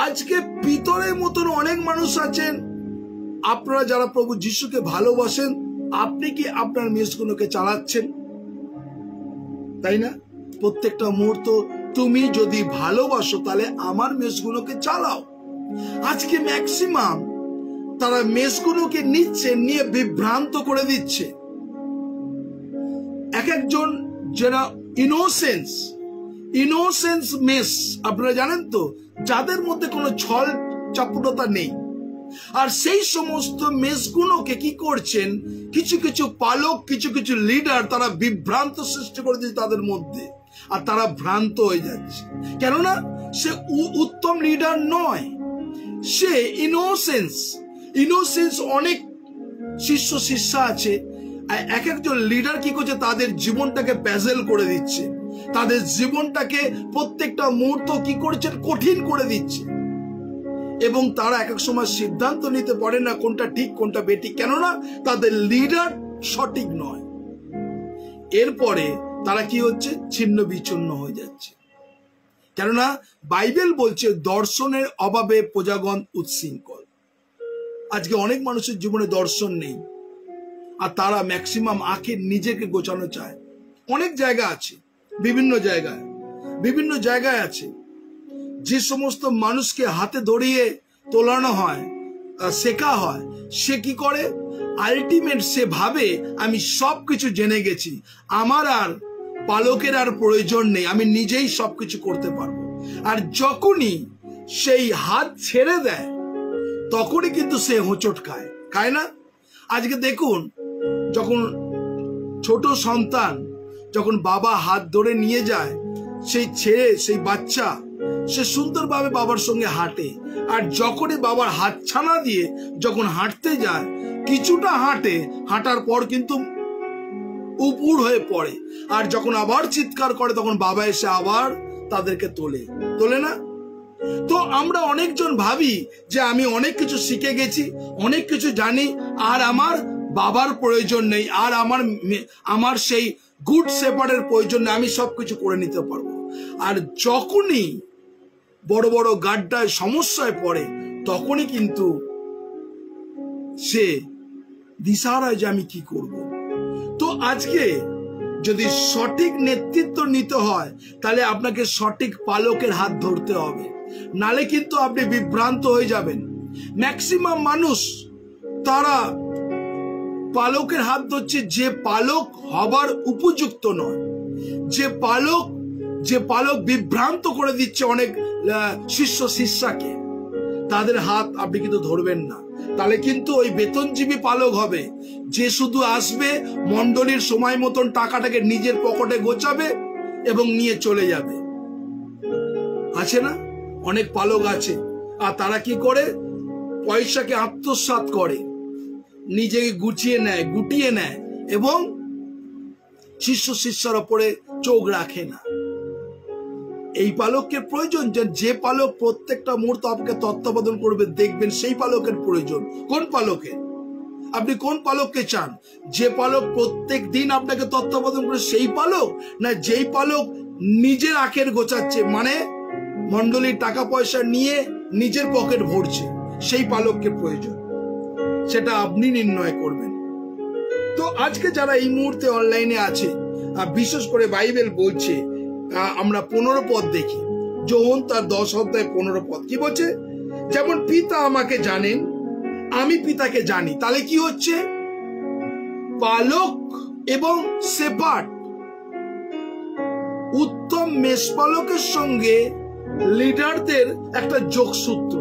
আজকে পিতরের মতন অনেক মানুষ আছেন। আপনারা যারা প্রভু যিশুকে ভালোবাসেন, আপনি কি আপনার মেষগুলোকে চালাচ্ছেন? তাই না? প্রত্যেকটা মুহূর্ত তুমি যদি ভালোবাসো তাহলে আমার মেষগুলোকে চালাও। আজকে ম্যাক্সিমাম তারা মেষগুলোকে নিচ্ছে, নিয়ে বিভ্রান্ত করে দিচ্ছে। এক একজন যারা ইনোসেন্স মেষ, আপনারা জানেন তো, যাদের মধ্যে কোনো ছল চাপটতা নেই। আর সেই সমস্ত মেষগুলোকে কি করছেন, কিছু কিছু পালক, কিছু কিছু লিডার, তারা বিভ্রান্ত সৃষ্টি করে দিচ্ছে তাদের মধ্যে, আর তারা ভ্রান্ত হয়ে যাচ্ছে। কেননা সে উত্তম লিডার নয়, সে ইনোসেন্স। অনেক শিষ্য শিষ্যা আছে, এক একজন লিডার কি করছে, তাদের জীবনটাকে প্যাজেল করে দিচ্ছে, তাদের জীবনটাকে প্রত্যেকটা মুহূর্ত কি করছে, কঠিন করে দিচ্ছে। এবং তারা এক এক সময় সিদ্ধান্ত নিতে পারে না কোনটা ঠিক কোনটা বেঠিক, কেননা তাদের লিডার সঠিক নয়। এরপরে তারা কি হচ্ছে, ছিন্ন বিচ্ছিন্ন হয়ে যাচ্ছে। কেননা বাইবেল বলছে, দর্শনের অভাবে প্রজাগণ উচ্ছৃঙ্খল। আজকে অনেক মানুষের জীবনে দর্শন নেই, আর তারা ম্যাক্সিমাম আখের নিজেকে গোছানো চায়। অনেক জায়গা আছে, বিভিন্ন জায়গায় আছে, যে সমস্ত মানুষকে হাতে ধরিয়ে তোলানো হয়, শেখা হয়, সে কি করে, আলটিমেট সে ভাবে আমি সবকিছু জেনে গেছি, আমার আর পালকের আর প্রয়োজন নেই, আমি নিজেই সবকিছু করতে পারবো। আর যখনই সেই হাত ছেড়ে দেয়, তখনই কিন্তু সে হোঁচট খায় না? আজকে দেখুন, যখন ছোট সন্তান, যখন বাবা হাত ধরে নিয়ে যায়, সেই ছেলে, সেই বাচ্চা, সে সুন্দরভাবে বাবার সঙ্গে হাঁটে। আর যখনই বাবার হাত ছানা দিয়ে যখন হাঁটতে যায়, কিছুটা হাঁটার পর কিন্তু উপুড় হয়ে পড়ে। আর যখন আবার চিৎকার করে, তখন বাবা এসে আবার তাদেরকে তোলে না? তো আমরা অনেকজন ভাবি যে আমি অনেক কিছু শিখে গেছি, অনেক কিছু জানি, আর আমার বাবার প্রয়োজন নেই, আর আমার সেই গুড শেপার্ডের প্রয়োজন নেই, আমি সবকিছু করে নিতে পারবো। আর যখনই বড় বড় গাড্ডায় সমস্যায় পড়ে, তখনই কিন্তু সে দিশাহারায় যে আমি কি করব। তো আজকে যদি সঠিক নেতৃত্ব নিতে হয়, তাহলে আপনাকে সঠিক পালকের হাত ধরতে হবে, নালে কিন্তু আপনি বিভ্রান্ত হয়ে যাবেন। ম্যাক্সিমাম মানুষ তারা পালকের হাত ধরছে, যে পালক হবার উপযুক্ত নয়, যে পালক বিভ্রান্ত করে দিচ্ছে অনেক শিষ্য শিষ্যাকে, তাদের হাত আপনি কিন্তু ধরবেন না। তাহলে কিন্তু ওই বেতনজীবী পালক হবে, যে শুধু আসবে, মন্ডলীর সময় মতন টাকাটাকে নিজের পকেটে গোছাবে এবং নিয়ে চলে যাবে। আছে না, অনেক পালক আছে, আর তারা কি করে, পয়সাকে আত্মসাৎ করে, নিজেকে গুটিয়ে নেয় এবং শিষ্য শিষ্যার ওপরে চোখ রাখে না। এই পালকের প্রয়োজন, যে পালক প্রত্যেকটা মুহূর্ত আপনাকে তত্ত্বাবধান করবে, দেখবেন সেই পালকের প্রয়োজন। কোন পালকের? আপনি কোন পালককে চান? যে পালক প্রত্যেক দিন আপনাকে তত্ত্বাবধান করে সেই পালক, না যেই পালক নিজের আখের গোছাচ্ছে, মানে মন্ডলীর টাকা পয়সা নিয়ে নিজের পকেট ভরছে, সেই পালককে প্রয়োজন? সেটা আপনি নির্ণয় করবেন। তো আজকে যারা এই মুহূর্তে অনলাইনে আছে, বিশেষ করে বাইবেল বলছে, আমরা 15 পদ দেখি, যোহন তার 10 অধ্যায় 15 পদ কি বলছে, যেমন পিতা আমাকে জানেন, আমি পিতাকে জানি। তাহলে কি হচ্ছে, পালক এবং শেপার্ড, উত্তম মেষপালকের সঙ্গে লিডারদের একটা যোগসূত্র।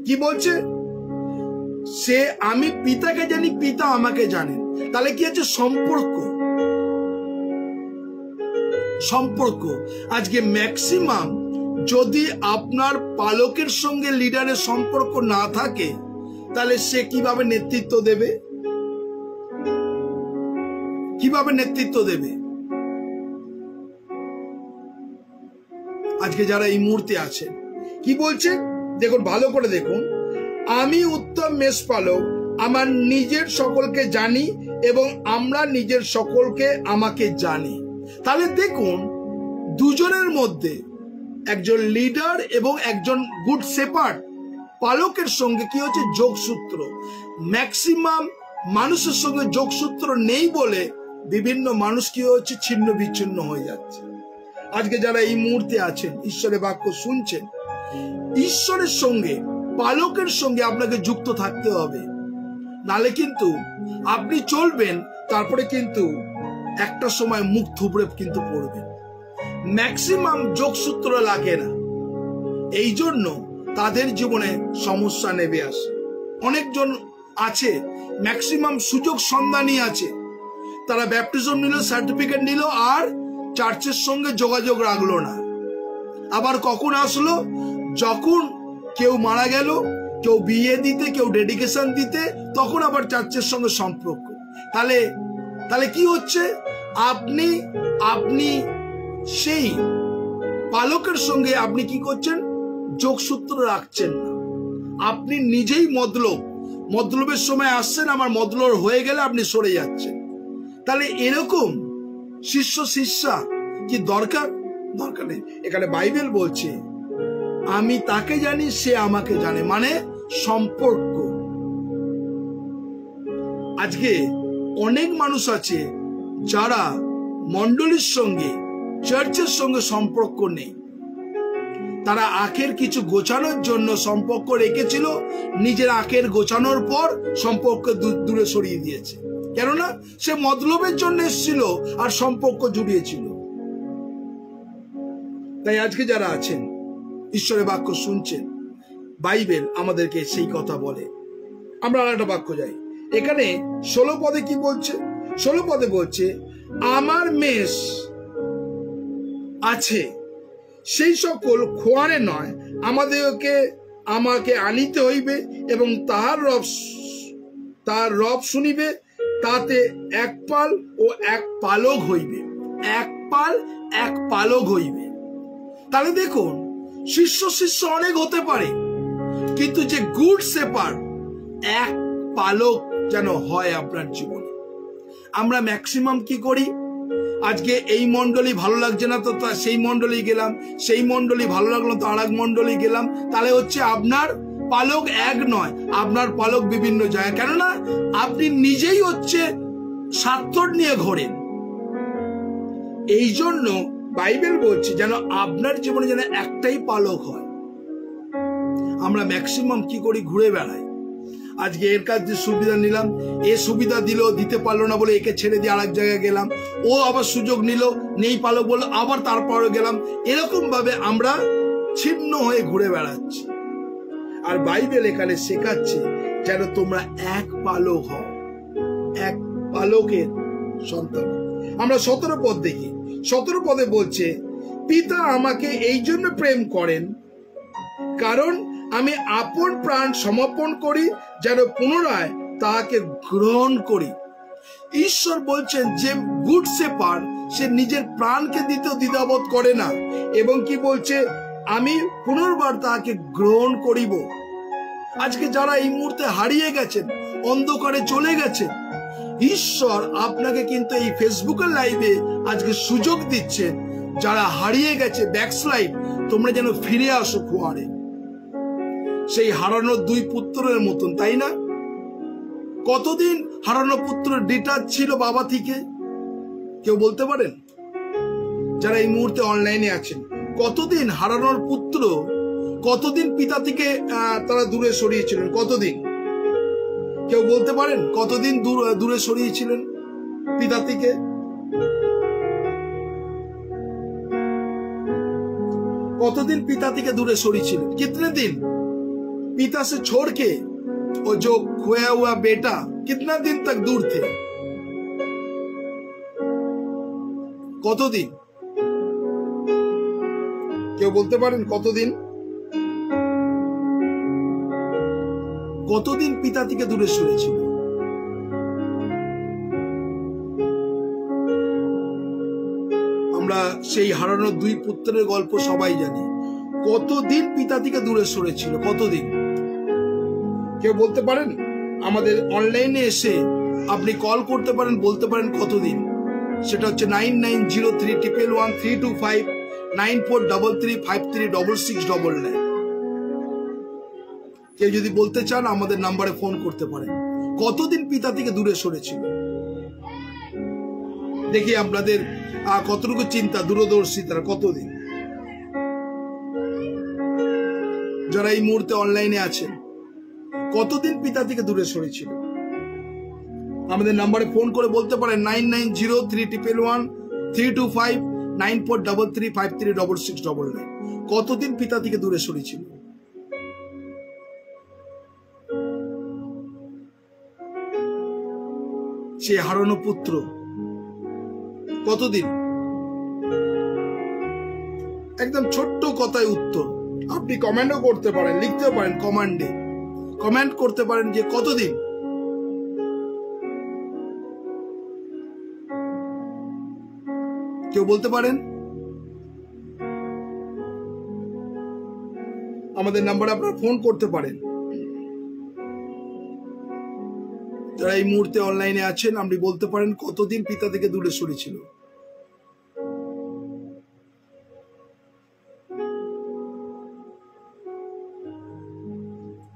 কি বলছে, সে আমি পিতাকে জানি, পিতা আমাকে জানেন। তাহলে কি আছে, সম্পর্ক। আজকে ম্যাক্সিমাম যদি আপনার পালকের সঙ্গে লিডারের সম্পর্ক না থাকে, তাহলে সে কিভাবে নেতৃত্ব দেবে? আজকে যারা এই মুহূর্তে আছেন, কি বলছে দেখুন, ভালো করে দেখুন। আমি উত্তম মেষপালক আমার নিজের সকলকে জানি এবং আমরা নিজের সকলকে আমাকে জানি। তাহলে দেখুন, দুজনের মধ্যে একজন লিডার এবং একজন গুড শেপার্ড পালকের সঙ্গে কি হচ্ছে যোগসূত্র। ম্যাক্সিমাম মানুষের সঙ্গে যোগসূত্র নেই বলে বিভিন্ন মানুষ কি হচ্ছে ছিন্ন বিচ্ছিন্ন হয়ে যাচ্ছে। আজকে যারা এই মুহূর্তে আছেন, ঈশ্বরের বাক্য শুনছেন, ঈশ্বরের সঙ্গে পালকের সঙ্গে আপনাকে যুক্ত থাকতে হবে, নালে কিন্তু আপনি চলবেন, তারপরে কিন্তু একটা সময় মুখ থুবড়ে কিন্তু পড়বেন। ম্যাক্সিমাম যোগসূত্র লাগে না, এই জন্য তাদের জীবনে সমস্যা নেমে আসে। অনেকজন আছে ম্যাক্সিমাম সুযোগ সন্ধানী আছে, তারা ব্যাপটিজম নিল, সার্টিফিকেট নিল, আর চার্চের সঙ্গে যোগাযোগ রাখলো না। আবার কখন আসলো? যখন কেউ মারা গেল, কেউ বিয়ে দিতে, কেউ ডেডিকেশন দিতে, তখন আবার চার্চের সঙ্গে সম্পর্ক। তাহলে কি হচ্ছে? আপনি সেই পালকের সঙ্গে আপনি কি করছেন? যোগসূত্র রাখছেন না। আপনি নিজেই মতলবের সময় আসছেন, আমার মতলব হয়ে গেলে আপনি সরে যাচ্ছেন। তাহলে এরকম শিষ্য শিষ্যা কি দরকার নেই। এখানে বাইবেল বলছে আমি তাকে জানি, সে আমাকে জানে, মানে সম্পর্ক। আজকে অনেক মানুষ আছে যারা মণ্ডলীর সঙ্গে, চার্চের সঙ্গে সম্পর্ক নেই। তারা আখের কিছু গোছানোর জন্য সম্পর্ক রেখেছিল, নিজের আখের গোছানোর পর সম্পর্ক দূরে সরিয়ে দিয়েছে। কেননা সে মতলবের জন্য এসেছিল আর সম্পর্ক জুড়িয়েছিল। তাই আজকে যারা আছেন, ঈশ্বরের বাক্য শুনছেন, বাইবেল আমাদেরকে সেই কথা বলে। আমরা আর একটা বাক্য যাই, এখানে 16 পদে কি বলছে? 16 পদে বলছে আমার মেষ আছে, সেই সকল খোয়ারে নয়, আমাকে আনিতে হইবে এবং তাহার রব শুনিবে, তাতে এক পাল ও এক পালক হইবে। এক পাল এক পালক হইবে। তাহলে দেখুন, শিষ্য অনেক হতে পারে, কিন্তু যে গুড শেপার্ড, এক পালক যেন হয় আপনার জীবনে। আমরা ম্যাক্সিমাম কি করি? আজকে এই মন্ডলী ভালো লাগছে না তো সেই মন্ডলী গেলাম, সেই মন্ডলী ভালো লাগলো তো আর এক মন্ডলী গেলাম। তাহলে হচ্ছে আপনার পালক এক নয়, আপনার পালক বিভিন্ন জায়গায়। কেননা আপনি নিজেই হচ্ছে স্বার্থ নিয়ে ঘোরেন। এই জন্য বাইবেল বলছে যেন আপনার জীবনে যেন একটাই পালক হয়। আমরা ম্যাক্সিমাম কি করি? ঘুরে বেড়াই। আজকে এর কাছ দিয়ে সুবিধা নিলাম, এ সুবিধা দিল, দিতে পারলো না বলে একে ছেড়ে দিয়ে আরেক জায়গায় গেলাম, ও আবার সুযোগ নিল, নেই পালক বললো, আবার তারপরে গেলাম। এরকম ভাবে আমরা ছিন্ন হয়ে ঘুরে বেড়াচ্ছি। আর বাইবেল এখানে শেখাচ্ছে যেন তোমরা এক পালক হও, এক পালকের সন্তান। আমরা 17 পদ দেখি। 17 পদে বলছে পিতা আমাকে এই জন্য প্রেম করেন, কারণ আমি আপন প্রাণ সমর্পণ করি, যেন পুনরায় তাহাকে গ্রহণ করি। ঈশ্বর বলছেন যে গুড শেপার্ড সে নিজের প্রাণকে দিতেও দ্বিধাবোধ করে না, এবং কি বলছে? আমি পুনর্বার তাহাকে গ্রহণ করিব। আজকে যারা এই মুহূর্তে হারিয়ে গেছেন, অন্ধকারে চলে গেছেন, ঈশ্বর আপনাকে কিন্তু এই ফেসবুকের লাইভে আজকে সুযোগ দিচ্ছেন, যারা হারিয়ে গেছে, ব্যাকস্লাইড, তোমরা যেন ফিরে আসো খোয়ারে। সেই হারানো 2 পুত্রের মতন, তাই না? কতদিন হারানো পুত্র ডিটাচ ছিল বাবা থেকে? কেউ বলতে পারেন? যারা এই মুহূর্তে অনলাইনে আছেন, কতদিন হারানোর পুত্র, কতদিন পিতা থেকে তারা দূরে সরিয়েছিলেন? কতদিন? কেউ বলতে পারেন কতদিন দূরে সরিয়েছিলেন পিতা থেকে? कतदिन पिता के दूरे सड़ी छिलेन, कितने दिन पिता से छोड़ के वो जो खोया हुआ बेटा कितना दिन तक दूर थे, कतदिन क्यों बोलते पारेन कतदिन कतदिन पिता থেকে দূরে সরে ছিল। আমরা সেই হারানো দুই পুত্রের গল্প সবাই জানি। কতদিন পিতা থেকে দূরে সরেছিল, কতদিন? কেউ বলতে পারেন? আমাদের অনলাইনে এসে আপনি কল করতে পারেন, বলতে পারেন কতদিন। সেটা হচ্ছে 9903111325 9433536699। কেউ যদি বলতে চান আমাদের নাম্বারে ফোন করতে পারেন। কতদিন পিতা থেকে দূরে সরেছিল? দেখি আপনাদের কতটুকু চিন্তা, দূরদর্শিতা, কতদিন। যারা এই মুহূর্তে অনলাইনে আছেন, কতদিন পিতা থেকে দূরে সরেছিল? আমাদের নাম্বারে ফোন করে বলতে পারেন 9903111325 9433536699। কতদিন পিতা থেকে দূরে সরেছিল? সে হারানো পুত্র কতদিন? একদম ছোট্ট কথায় উত্তর। আপনি কমেন্টও করতে পারেন, লিখতেও পারেন, কমেন্ট করতে পারেন যে কতদিন। কেউ বলতে পারেন? আমাদের নাম্বারে আপনারা ফোন করতে পারেন। যারা এই মুহূর্তে অনলাইনে আছেন, আপনি বলতে পারেন কতদিন পিতা থেকে দূরে সরেছিল।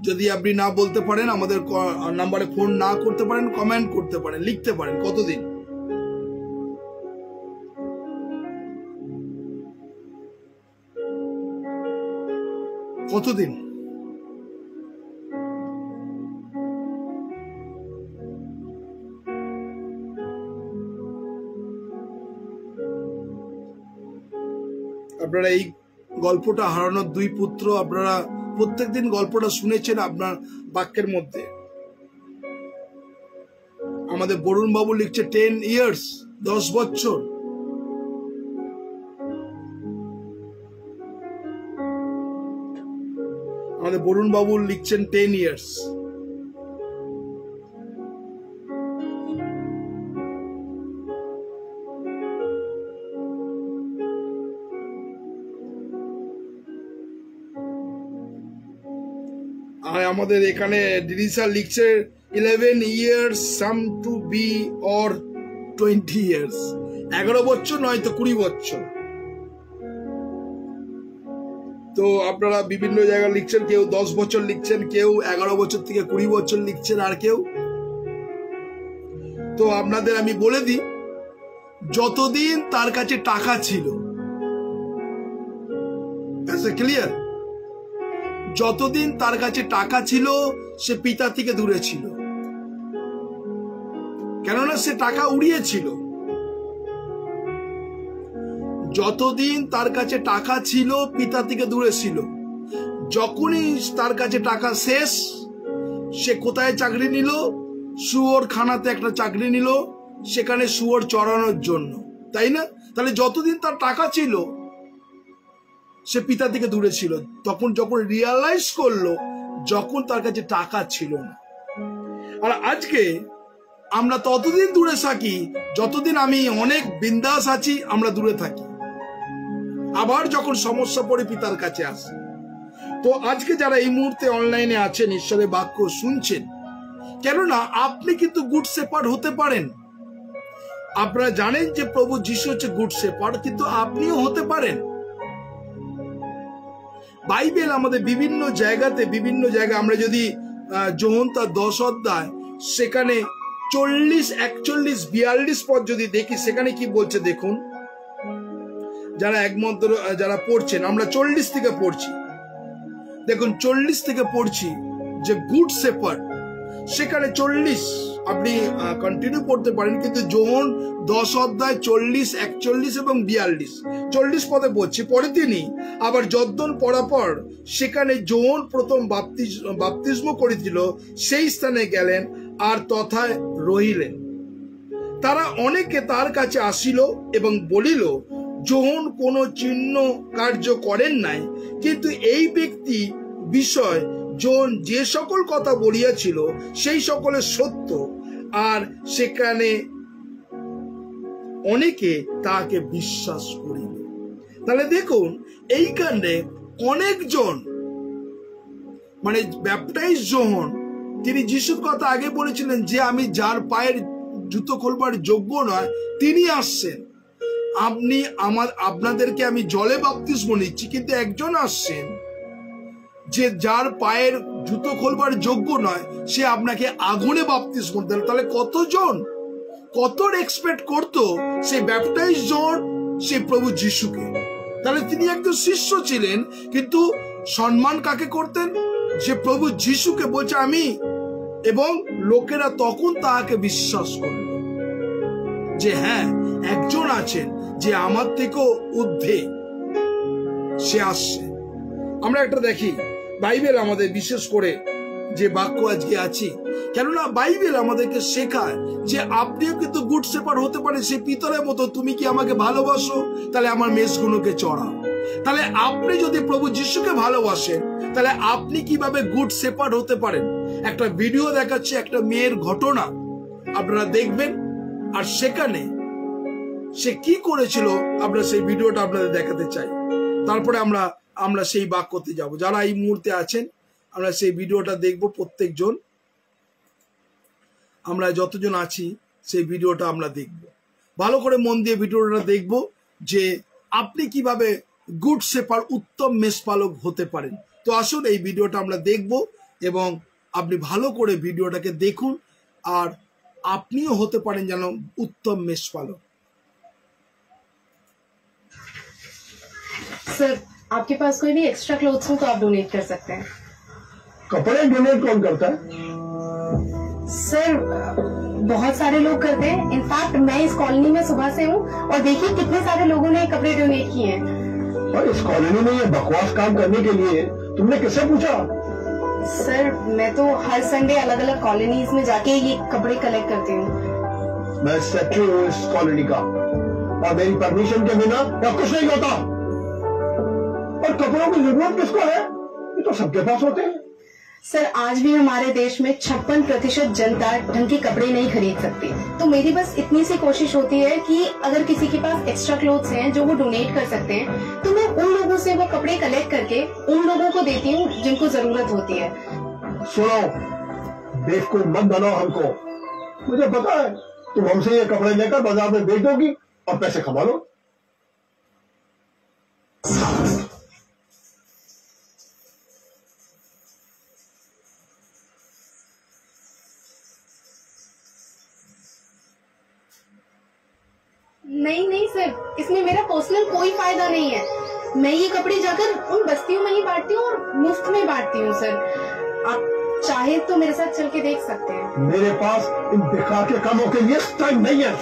যদি আপনি না বলতে পারেন, আমাদের নাম্বারে ফোন না করতে পারেন, কমেন্ট করতে পারেন, লিখতে পারেন কতদিন। কতদিন? আপনারা এই গল্পটা, হারানোর দুই পুত্র, আপনারা প্রত্যেকদিন গল্পটা শুনেছেন আপনার বাক্যের মধ্যে। আমাদের বরুণ বাবু লিখছে 10 ইয়ার্স, 10 বছর। আমাদের বরুণ বাবু লিখছেন 10 ইয়ার্স। আর আমাদের এখানে ডিরিসা লিখছে 11 years, some to be or 20 years। 11 বছর নয়তো 20 বছর। তো আপনারা বিভিন্ন জায়গায় লিখছেন, কেউ 10 বছর লিখছেন, কেউ 11 বছর থেকে 20 বছর লিখছেন, আর কেউ। তো আপনাদের আমি বলে দিই, যতদিন তার কাছে টাকা ছিল, ক্লিয়ার, যতদিন তার কাছে টাকা ছিল সে পিতা থেকে দূরে ছিল, কেননা সে টাকা উড়িয়েছিল। যতদিন তার কাছে টাকা ছিল পিতা থেকে দূরে ছিল। যখনই তার কাছে টাকা শেষ, সে কোথায় চাকরি নিল? শুয়োর খানাতে একটা চাকরি নিল, সেখানে শুয়োর চড়ানোর জন্য, তাই না? তাহলে যতদিন তার টাকা ছিল সে পিতা থেকে দূরে ছিল। তখন যখন রিয়ালাইজ করলো, যখন তার কাছে টাকা ছিল না। আর আজকে আমরা ততদিন দূরে থাকি যতদিন আমি অনেক বিন্দাস আছি, আমরা দূরে থাকি। আবার যখন সমস্যা পড়ে পিতার কাছে আসে। তো আজকে যারা এই মুহূর্তে অনলাইনে আছেন, ঈশ্বরের বাক্য শুনছেন, কেননা আপনি কিন্তু গুড শেপার্ড হতে পারেন। আপনারা জানেন যে প্রভু যিশু হচ্ছে গুড শেপার্ড, কিন্তু আপনিও হতে পারেন। বাইবেল আমাদের বিভিন্ন জায়গায় আমরা যদি যোহন তার 10 অধ্যায়, সেখানে 40, 41, 42 পদ যদি দেখি, সেখানে কি বলছে দেখুন। যারা একমাত্র যারা পড়ছেন, আমরা 40 থেকে পড়ছি, দেখুন 40 থেকে পড়ছি যে গুড শেপার্ড, সেখানে 40 আপনি কন্টিনিউ করতে পারেন, কিন্তু যোহন 10 অধ্যায় 40, 41 এবং 42, 40 পদে পড়ছি। পরে তিনি আবার যদ্দন পরাপর সেখানে যোহন প্রথম বাপ্তিস্ম করেছিল, সেই স্থানে গেলেন আর তথায় রহিলেন। তারা অনেকে তার কাছে আসিল এবং বলিল, যোহন কোন চিহ্ন কার্য করেন নাই, কিন্তু এই ব্যক্তি বিষয় যোহন যে সকল কথা বলিয়াছিল সেই সকলের সত্য। আর সেখানে অনেকে তাকে বিশ্বাস করিল। তাহলে দেখুন এইখানে অনেকজন মানে ব্যাপটাইজ যোহন তিনি যিশুর কথা আগে বলেছিলেন যে আমি যার পায়ের জুতো খোলবার যোগ্য নয় তিনি আসছেন, আপনাদেরকে আমি জলে বাপ্তিস্ম নিচ্ছি, কিন্তু একজন আসছেন যে যার পায়ের জুতো খোলবার যোগ্য নয়, সে আপনাকে আগুনে বাপ্তিস্ম দেন। তাহলে কতজন কত এক্সপেক্ট করতো সেই ব্যাপটাইজ জন সেই প্রভু যিশুকে। তাহলে তিনি একজন শিষ্য ছিলেন, কিন্তু সম্মান কাকে করতেন? যে প্রভু যিশুকে বলছে আমি, এবং লোকেরা তখন তাহাকে বিশ্বাস করল যে হ্যাঁ একজন আছেন যে আমার থেকেও ঊর্ধ্বে, সে আসছে। আমরা একটা দেখি বাইবেল আমাদের বিশেষ করে যে বাক্য আজকে আছি, কেননা বাইবেল আমাদেরকে শেখায় যে আপনিও কিন্তু গুড শেপার্ড হতে পারে সেই পিতলের মতো। তুমি কি আমাকে ভালোবাসো? তাহলে আমার মেষগুলোকে চড়াও। তাহলে আপনি যদি প্রভু যিশুকে ভালোবাসেন, তাহলে আপনি কিভাবে গুড শেপার্ড হতে পারেন? একটা ভিডিও দেখাচ্ছে একটা মেয়ের ঘটনা, আপনারা দেখবেন, আর সেখানে সে কি করেছিল আমরা সেই ভিডিওটা আপনাদের দেখাতে চাই। তারপরে আমরা সেই বাক্যতে যাব। যারা এই মুহূর্তে আছেন আমরা সেই ভিডিওটা দেখব, প্রত্যেকজন আমরা যতজন আছি সেই ভিডিওটা আমরা দেখব। ভালো করে মন দিয়ে ভিডিওটা দেখব যে আপনি কিভাবে গুড শেপার্ড উত্তম মেষপালক হতে পারেন। তো আসুন এই ভিডিওটা আমরা দেখব এবং আপনি ভালো করে ভিডিওটাকে দেখুন, আর আপনিও হতে পারেন যেন উত্তম মেষপালক। सर आपके पास कोई भी एक्स्ट्रा क्लोथ्स हो तो आप डोनेट कर सकते हैं। कपड़े डोनेट कौन करता है? सर बहुत सारे लोग करते हैं। इनफैक्ट मैं इस कॉलोनी में सुबह से हूँ और देखिए कितने सारे लोगों ने कपड़े डोनेट किए हैं। और इस कॉलोनी में ये बकवास काम करने के लिए तुमने किससे पूछा? सर मैं तो हर संडे अलग अलग कॉलोनीज में जाके ये कपड़े कलेक्ट करती हूँ। मैं सेक्रेटरी हूँ इस कॉलोनी का, और मेरी परमिशन के बिना यहाँ कुछ नहीं होता। और कपड़ों की जरूरत किसको है? ये तो सबके पास होते हैं। सर आज भी हमारे देश में 56% जनता ढंग के कपड़े नहीं खरीद सकती, तो मेरी बस इतनी सी कोशिश होती है कि अगर किसी के पास एक्स्ट्रा क्लोथ्स हैं जो वो डोनेट कर सकते हैं, तो मैं उन लोगों से वो कपड़े कलेक्ट करके उन लोगों को देती हूँ जिनको जरूरत होती है। सुनो, बेवकूफ मत बनाओ हमको। मुझे पता है तुम हमसे ये कपड़े लेकर बाजार में बेच दोगी और पैसे कमा लो। नहीं नहीं सर, इसमें मेरा पर्सनल कोई फायदा नहीं है। मैं ये कपड़े जाकर उन बस्तियों में ही बांटती हूँ और मुफ्त में बांटती हूँ। सर आप चाहे तो मेरे साथ चल के देख सकते हैं। मेरे पास इन बेकार के कामों के लिए टाइम नहीं है।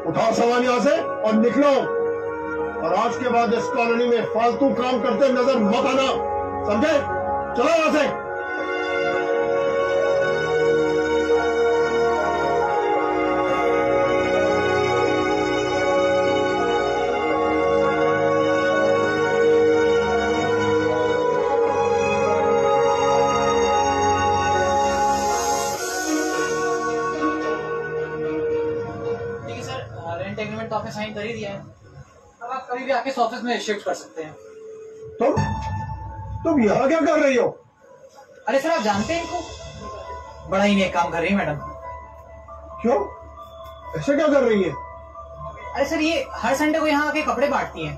उठाओ सामान यहाँ से और निकलो, और आज के बाद इस कॉलोनी में फालतू काम करते नजर मत आना, समझे? चलो यहाँ से। एग्रीमेंट तो आपने साइन कर ही दिया है, अब आप कभी भी आके इस ऑफिस में शिफ्ट कर सकते हैं। तुम यहाँ क्या कर रही हो? अरे सर आप जानते हैं इनको, बड़ा ही नेक काम कर रही है मैडम। क्यों, ऐसे क्या कर रही है? अरे सर ये हर संडे को यहाँ आके कपड़े बांटती हैं,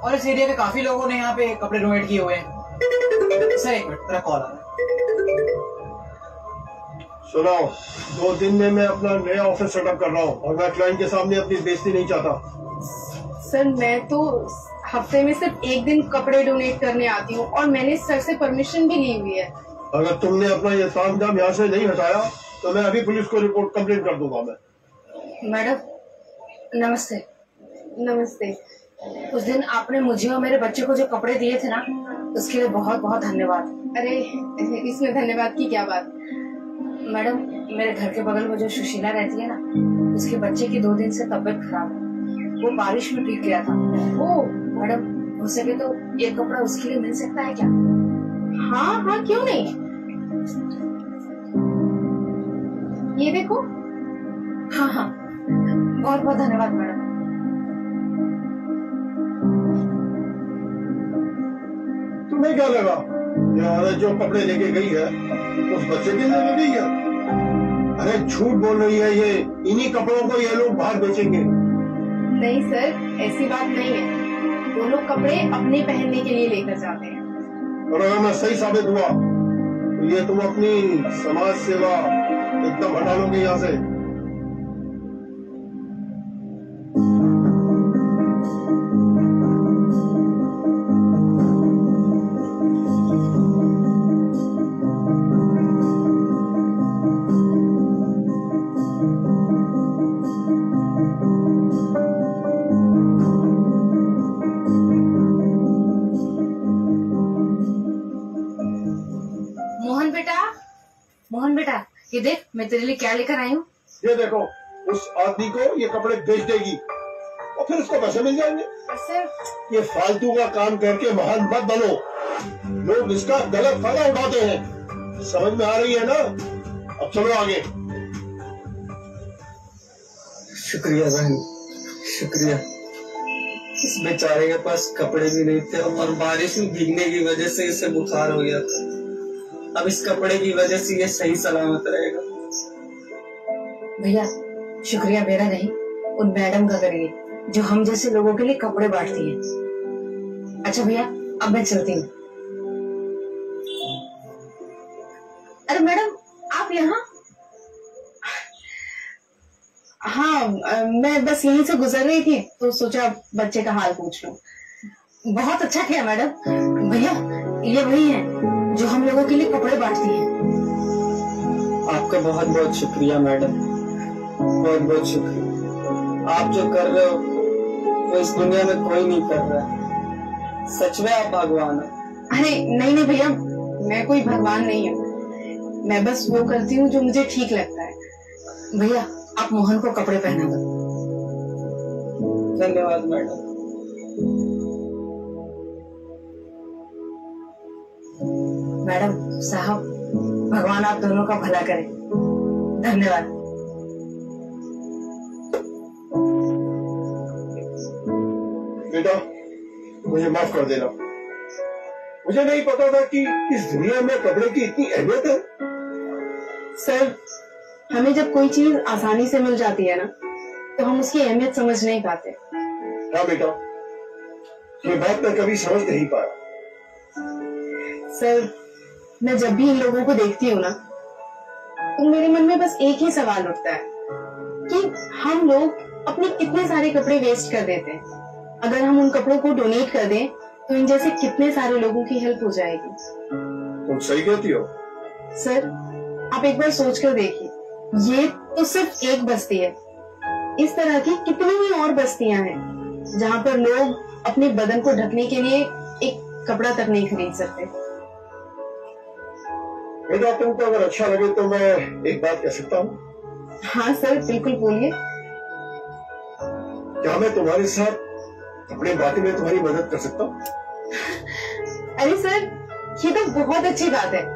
और इस एरिया के काफी लोगों ने यहाँ पे कपड़े डोनेट किए हुए हैं। सर एक मिनट, मेरा कॉल आ रहा है। सुनो, 2 दिन में मैं अपना नया ऑफिस सेटअप कर रहा हूँ, और मैं क्लाइंट के सामने अपनी बेइज्जती नहीं चाहता। सर मैं तो हफ्ते में सिर्फ 1 दिन कपड़े डोनेट करने आती हूँ, और मैंने सर से परमिशन भी ली हुई है। अगर तुमने अपना ये तामझाम यहाँ से नहीं हटाया तो मैं अभी पुलिस को रिपोर्ट कंप्लेंट कर दूंगा। मैडम नमस्ते। नमस्ते। उस दिन आपने मुझे और मेरे बच्चे को जो कपड़े दिए थे ना, उसके लिए बहुत बहुत धन्यवाद। अरे इसमें धन्यवाद की क्या बात। मैडम मेरे घर के बगल में जो सुशीला रहती है ना, उसके बच्चे की 2 दिन से तबीयत खराब है, वो बारिश में भीग गया था। ओ मैडम, हो सके तो ये कपड़ा उसके लिए मिल सकता है क्या? हाँ हाँ क्यों नहीं, ये देखो। हाँ हाँ बहुत बहुत धन्यवाद मैडम। तुम्हें क्या लगा ये औरत जो कपड़े लेके गई है उस बच्चे के लिए गई है? अरे झूठ बोल रही है ये, इन्हीं कपड़ों को ये लोग बाहर बेचेंगे। नहीं सर, ऐसी बात नहीं है। वो लोग कपड़े अपने पहनने के लिए लेकर जाते हैं। और अगर मैं सही साबित हुआ तो ये तुम अपनी समाज सेवा एकदम हटा लोगे यहाँ से। मोहन बेटा, ये देख मैं तेरे लिए क्या लेकर आई हूँ। ये देखो, उस आदमी को ये कपड़े बेच देगी और फिर उसको पैसे मिल जाएंगे। सर, ये फालतू का काम करके महान मत बनो, लोग इसका गलत फायदा उठाते हैं। समझ में आ रही है ना? अब चलो आगे। शुक्रिया बहन, शुक्रिया। इस बेचारे के पास कपड़े भी नहीं थे और बारिश में भीगने की वजह से इसे बुखार हो गया था। अब इस कपड़े की वजह से ये सही सलामत रहेगा। भैया, शुक्रिया मेरा नहीं, उन मैडम का करिए जो हम जैसे लोगों के लिए कपड़े बांटती है। अच्छा भैया, अब मैं चलती हूँ। अरे मैडम, आप यहाँ? हाँ, मैं बस यहीं से गुजर रही थी तो सोचा बच्चे का हाल पूछ लूं। बहुत अच्छा किया मैडम। भैया, ये वही है जो हम लोगों के लिए कपड़े बांटती है। आपका बहुत बहुत शुक्रिया मैडम, बहुत बहुत शुक्रिया। आप जो कर रहे हो वो इस दुनिया में कोई नहीं कर रहा है। सच में आप भगवान हैं। अरे नहीं नहीं भैया, मैं कोई भगवान नहीं हूँ। मैं बस वो करती हूँ जो मुझे ठीक लगता है। भैया, आप मोहन को कपड़े पहना दो। धन्यवाद मैडम। मैडम साहब, भगवान आप दोनों का भला करे। धन्यवाद। बेटा, मुझे माफ कर देना। मुझे नहीं पता था कि इस दुनिया में कपड़े की इतनी अहमियत है। सर, हमें जब कोई चीज आसानी से मिल जाती है ना, तो हम उसकी अहमियत समझ नहीं पाते। हाँ बेटा, ये बात मैं कभी समझ नहीं पाया। सर, मैं जब भी इन लोगों को देखती हूँ ना, तो मेरे मन में बस एक ही सवाल उठता है कि हम लोग अपने कितने सारे कपड़े वेस्ट कर देते हैं। अगर हम उन कपड़ों को डोनेट कर दें तो इन जैसे कितने सारे लोगों की हेल्प हो जाएगी। तुम सही कहती हो। सर, आप एक बार सोच कर देखिए, ये तो सिर्फ एक बस्ती है। इस तरह की कितनी ही और बस्तियां हैं जहाँ पर लोग अपने बदन को ढकने के लिए एक कपड़ा तक नहीं खरीद सकते। बेटा, तुमको अगर अच्छा लगे तो मैं एक बात कह सकता हूँ? हाँ सर, बिल्कुल बोलिए। क्या मैं तुम्हारे साथ कपड़े बांटने में तुम्हारी मदद कर सकता हूँ? अरे सर, ये तो बहुत अच्छी बात है।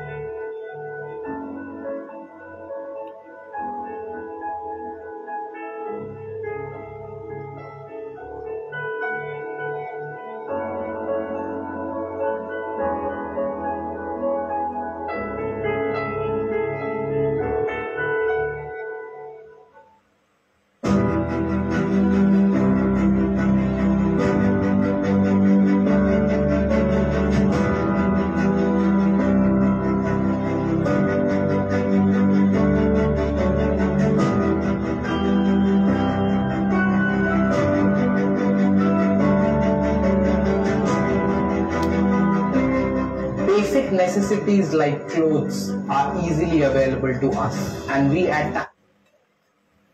Basic necessities like clothes are easily available to us and we at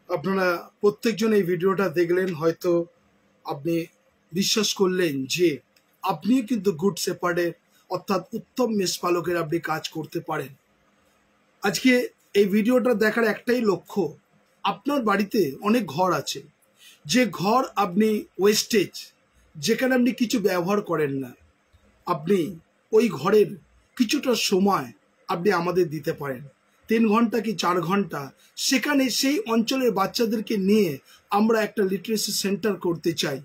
আপনারা প্রত্যেকজন এই ভিডিওটা দেখলেন, হয়তো আপনি বিশ্বাস করলেন যে আপনি কিন্তু গুড শেপার্ডের অর্থাৎ উত্তম মেষপালকের আপনি কাজ করতে পারেন। আজকে এই ভিডিওটা দেখার একটাই লক্ষ্য, আপনার বাড়িতে অনেক ঘর আছে, যে ঘর আপনি ওয়েস্টেজ, যেখানে আপনি কিছু ব্যবহার করেন না, আপনি ওই ঘরের কিছুটা সময় আপনি আমাদের দিতে পারেন। 3 ঘন্টা কি 4 ঘন্টা, সেখানে সেই অঞ্চলের বাচ্চাদেরকে নিয়ে আমরা একটা লিটারেসি সেন্টার করতে চাই।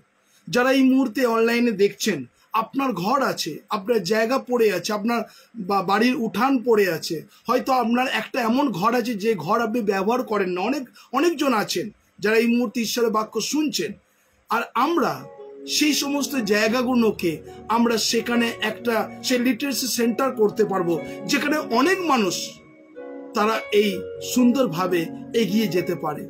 যারা এই মুহূর্তে অনলাইনে দেখছেন, আপনার ঘর আছে, আপনার জায়গা পড়ে আছে, আপনার বাড়ির উঠান পড়ে আছে, হয়তো আপনার একটা এমন ঘর আছে যে ঘর আপনি ব্যবহার করেন না। অনেকজন আছেন যারা এই মুহূর্তে ঈশ্বরের বাক্য শুনছেন, আর আমরা সেই সমস্ত জায়গাগুলোকে আমরা সেখানে একটা সেই লিটারেসি সেন্টার করতে পারবো, যেখানে অনেক মানুষ তারা এই সুন্দরভাবে এগিয়ে যেতে পারে।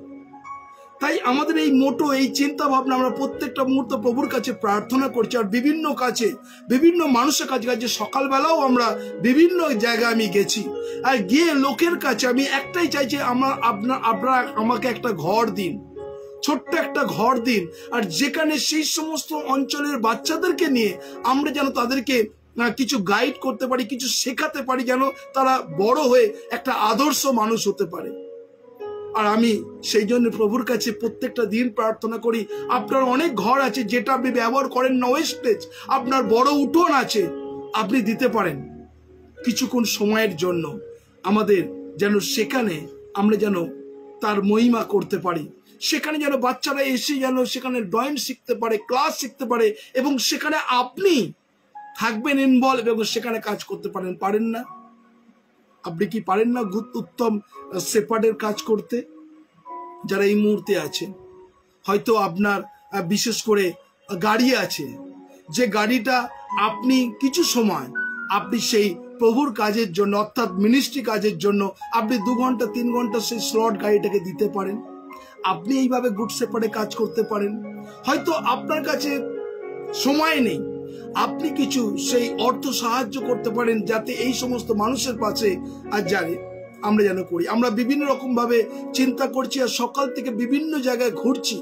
তাই আমাদের এই মোটো, এই চিন্তা ভাবনা আমরা প্রত্যেকটা মুহূর্ত প্রভুর কাছে প্রার্থনা করছি। আর বিভিন্ন কাছে, বিভিন্ন মানুষের কাছে সকালবেলাও আমরা বিভিন্ন জায়গায় আমি গেছি, আর গিয়ে লোকের কাছে আমি একটাই চাইছি, আপনারা আমাকে একটা ঘর দিন, ছোট্ট একটা ঘর দিন, আর যেখানে সেই সমস্ত অঞ্চলের বাচ্চাদেরকে নিয়ে আমরা যেন তাদেরকে কিছু গাইড করতে পারি, কিছু শেখাতে পারি, যেন তারা বড় হয়ে একটা আদর্শ মানুষ হতে পারে। আর আমি সেই জন্য প্রভুর কাছে প্রত্যেকটা দিন প্রার্থনা করি, আপনার অনেক ঘর আছে যেটা আপনি ব্যবহার করেন না, ওয়েস্টেজ, আপনার বড় উঠোন আছে, আপনি দিতে পারেন কিছুক্ষণ সময়ের জন্য আমাদের, যেন সেখানে আমরা যেন তার মহিমা করতে পারি। সেখানে যেন বাচ্চারা এসে যেন সেখানে ড্রয়িং শিখতে পারে, ক্লাস শিখতে পারে, এবং সেখানে আপনি থাকবেন ইনভলভ এবং সেখানে কাজ করতে পারেন না? আপনি কি পারেন না উত্তম শেপার্ডের কাজ করতে? যারা এই মুহূর্তে আছেন, হয়তো আপনার বিশেষ করে গাড়ি আছে, যে গাড়িটা আপনি কিছু সময় আপনি সেই প্রভুর কাজের জন্য, অর্থাৎ মিনিস্ট্রি কাজের জন্য আপনি 2 ঘন্টা 3 ঘন্টা সেই স্লট গাড়িটাকে দিতে পারেন। আপনি এইভাবে গুড শেপার্ডে কাজ করতে পারেন। হয়তো আপনার কাছে সময় নেই, আপনি কিছু সেই অর্থ সাহায্য করতে পারেন, যাতে এই সমস্ত মানুষের পাশে আর জানে আমরা যেন করি। আমরা বিভিন্ন রকম ভাবে চিন্তা করছি, আর সকাল থেকে বিভিন্ন জায়গায় ঘুরছি,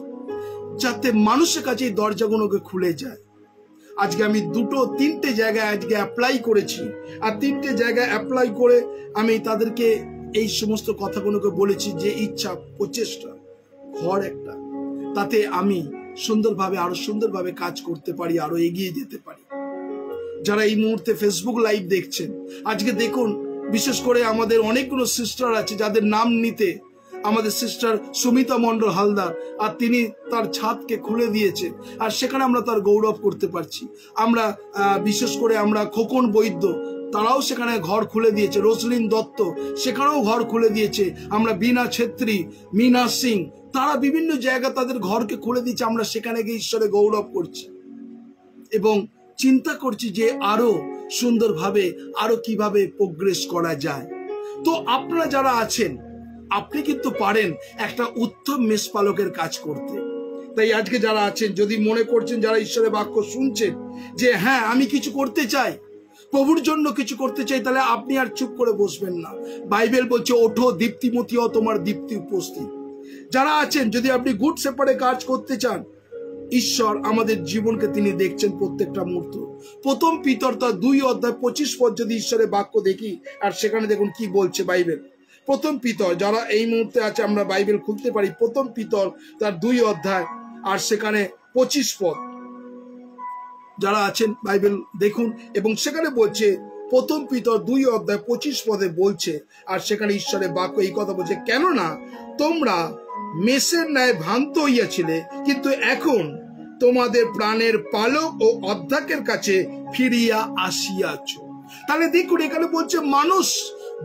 যাতে মানুষের কাছে এই দরজাগুলোকে খুলে যায়। আজকে আমি 2-3টে জায়গায় আজকে অ্যাপ্লাই করেছি, আর 3টে জায়গায় অ্যাপ্লাই করে আমি তাদেরকে এই সমস্ত কথাগুলোকে বলেছি যে ইচ্ছা, প্রচেষ্টা, ঘর একটা, তাতে আমি সুন্দরভাবে, আরো সুন্দরভাবে কাজ করতে পারি, আরো এগিয়ে যেতে পারি। যারা এই মুহূর্তে ফেসবুক লাইভ দেখছেন, আজকে দেখুন, বিশেষ করে আমাদের অনেকগুলো সিস্টার আছে যাদের নাম নিতে আমাদের সিস্টার সুমিতা মন্ডল হালদার, আর তিনি তার ছাদকে খুলে দিয়েছে, আর সেখানে আমরা তার গৌরব করতে পারছি। আমরা বিশেষ করে আমরা খোকন বৈদ্য, তারাও সেখানে ঘর খুলে দিয়েছে। রোজলিন দত্ত সেখানেও ঘর খুলে দিয়েছে। আমরা বীণা ছেত্রী, মীনা সিং, তারা বিভিন্ন জায়গা তাদের ঘরকে খুলে দিয়েছে। আমরা সেখানে গিয়ে ঈশ্বরের গৌরব করছি এবং চিন্তা করছি যে আরো সুন্দরভাবে আরো কিভাবে প্রোগ্রেস করা যায়। তো আপনারা যারা আছেন, আপনি কিন্তু পারেন একটা উত্তম মেষপালকের কাজ করতে। তাই আজকে যারা আছেন, যদি মনে করছেন, যারা ঈশ্বরের বাক্য শুনছেন, যে হ্যাঁ আমি কিছু করতে চাই, প্রভুর জন্য কিছু করতে চাই, তাহলে আপনি আর চুপ করে বসবেন না। বাইবেল বলছে, ওঠো দীপ্তিমতী হও, তোমার দীপ্তি উপস্থিত। যারা আছেন, যদি আপনি গুড শেপার্ডে কাজ করতে চান, ঈশ্বর আমাদের জীবনকে তিনি দেখছেন প্রত্যেকটা মুহূর্ত। 1 পিতর তার 2:25 পদ যদি ঈশ্বরের বাক্য দেখি, আর সেখানে দেখুন কি বলছে বাইবেল। 1 পিতর, যারা এই মুহূর্তে আছে আমরা বাইবেল খুলতে পারি, 1 পিতর তার 2 অধ্যায় আর সেখানে 25 পদ, যারা আছেন বাইবেল দেখুন, এবং সেখানে বলছে 1 পিতর 2 অধ্যায় 25 পদে বলছে, আর সেখানে ঈশ্বরের বাক্য এই কথা বলছে, কেননা তোমরা মেষের ন্যায় ভ্রান্ত হইয়াছিলে, কিন্তু এখন তোমাদের প্রাণের পালক ও অধ্যাকের কাছে ফিরিয়া আসিয়াছ। তাহলে দেখুন, এখানে বলছে মানুষ,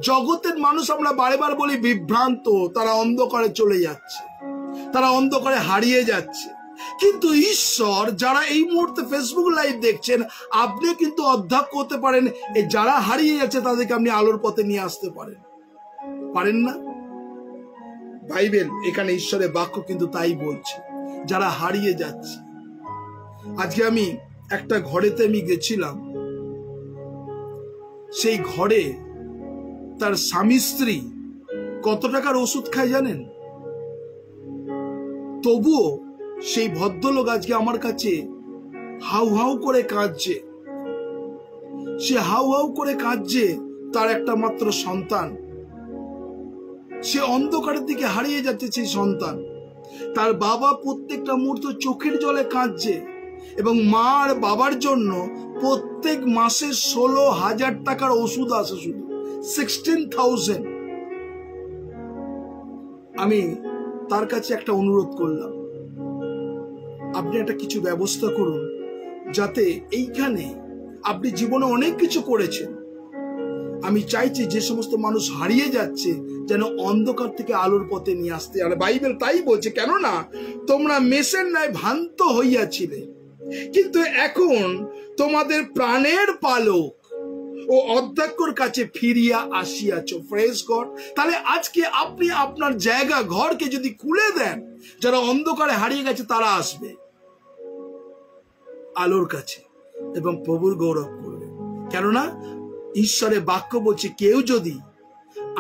জগতের মানুষ, আমরা বারবার বলি বিভ্রান্ত, তারা অন্ধকারে চলে যাচ্ছে, তারা অন্ধকারে হারিয়ে যাচ্ছে। কিন্তু ঈশ্বর, যারা এই মুহূর্তে ফেসবুক লাইভ দেখছেন, আপনি কিন্তু অধ্যক্ষ হতে পারেন। যারা হারিয়ে যাচ্ছে তাদেরকে আপনি আলোর পথে নিয়ে আসতে পারেন না? বাইবেল, এখানে ঈশ্বরের বাক্য কিন্তু তাই বলছে, যারা হারিয়ে যাচ্ছে। আজকে আমি একটা ঘরেতে আমি গেছিলাম, সেই ঘরে তার স্বামী স্ত্রী কত টাকার ওষুধ খায় জানেন? তবুও সেই ভদ্রলোক আজকে আমার কাছে হাউ হাউ করে কাঁদছে। সে হাউ হাউ করে কাঁদছে, তার একটা মাত্র সন্তান, সে অন্ধকারের দিকে হারিয়ে যাচ্ছে সেই সন্তান। তার বাবা প্রত্যেকটা মুহূর্ত চোখের জলে কাঁদছে, এবং মা আর বাবার জন্য প্রত্যেক মাসে 16,000 টাকার ওষুধ আসে, শুধু 16,000। আমি তার কাছে একটা অনুরোধ করলাম, আপনি একটা কিছু ব্যবস্থা করুন, যাতে এইখানে আপনি জীবনে অনেক কিছু করেছেন। আমি চাইছি যে সমস্ত মানুষ হারিয়ে যাচ্ছে যেন অন্ধকার থেকে আলোর পথে নিয়ে আসতে। আর বাইবেল তাই বলছে, কেননা তোমরা মেষের ন্যায় ভ্রান্ত হইয়াছিলে, কিন্তু এখন তোমাদের প্রাণের পালক ও অধ্যক্ষর কাছে ফিরিয়া আসিয়াছ। Praise god. তাহলে আজকে আপনি আপনার জায়গা ঘরকে যদি খুলে দেন, যারা অন্ধকারে হারিয়ে গেছে তারা আসবে আলোর কাছে এবং প্রভুর গৌরব করবে। কেননা ঈশ্বরের বাক্য বলছে, কেউ যদি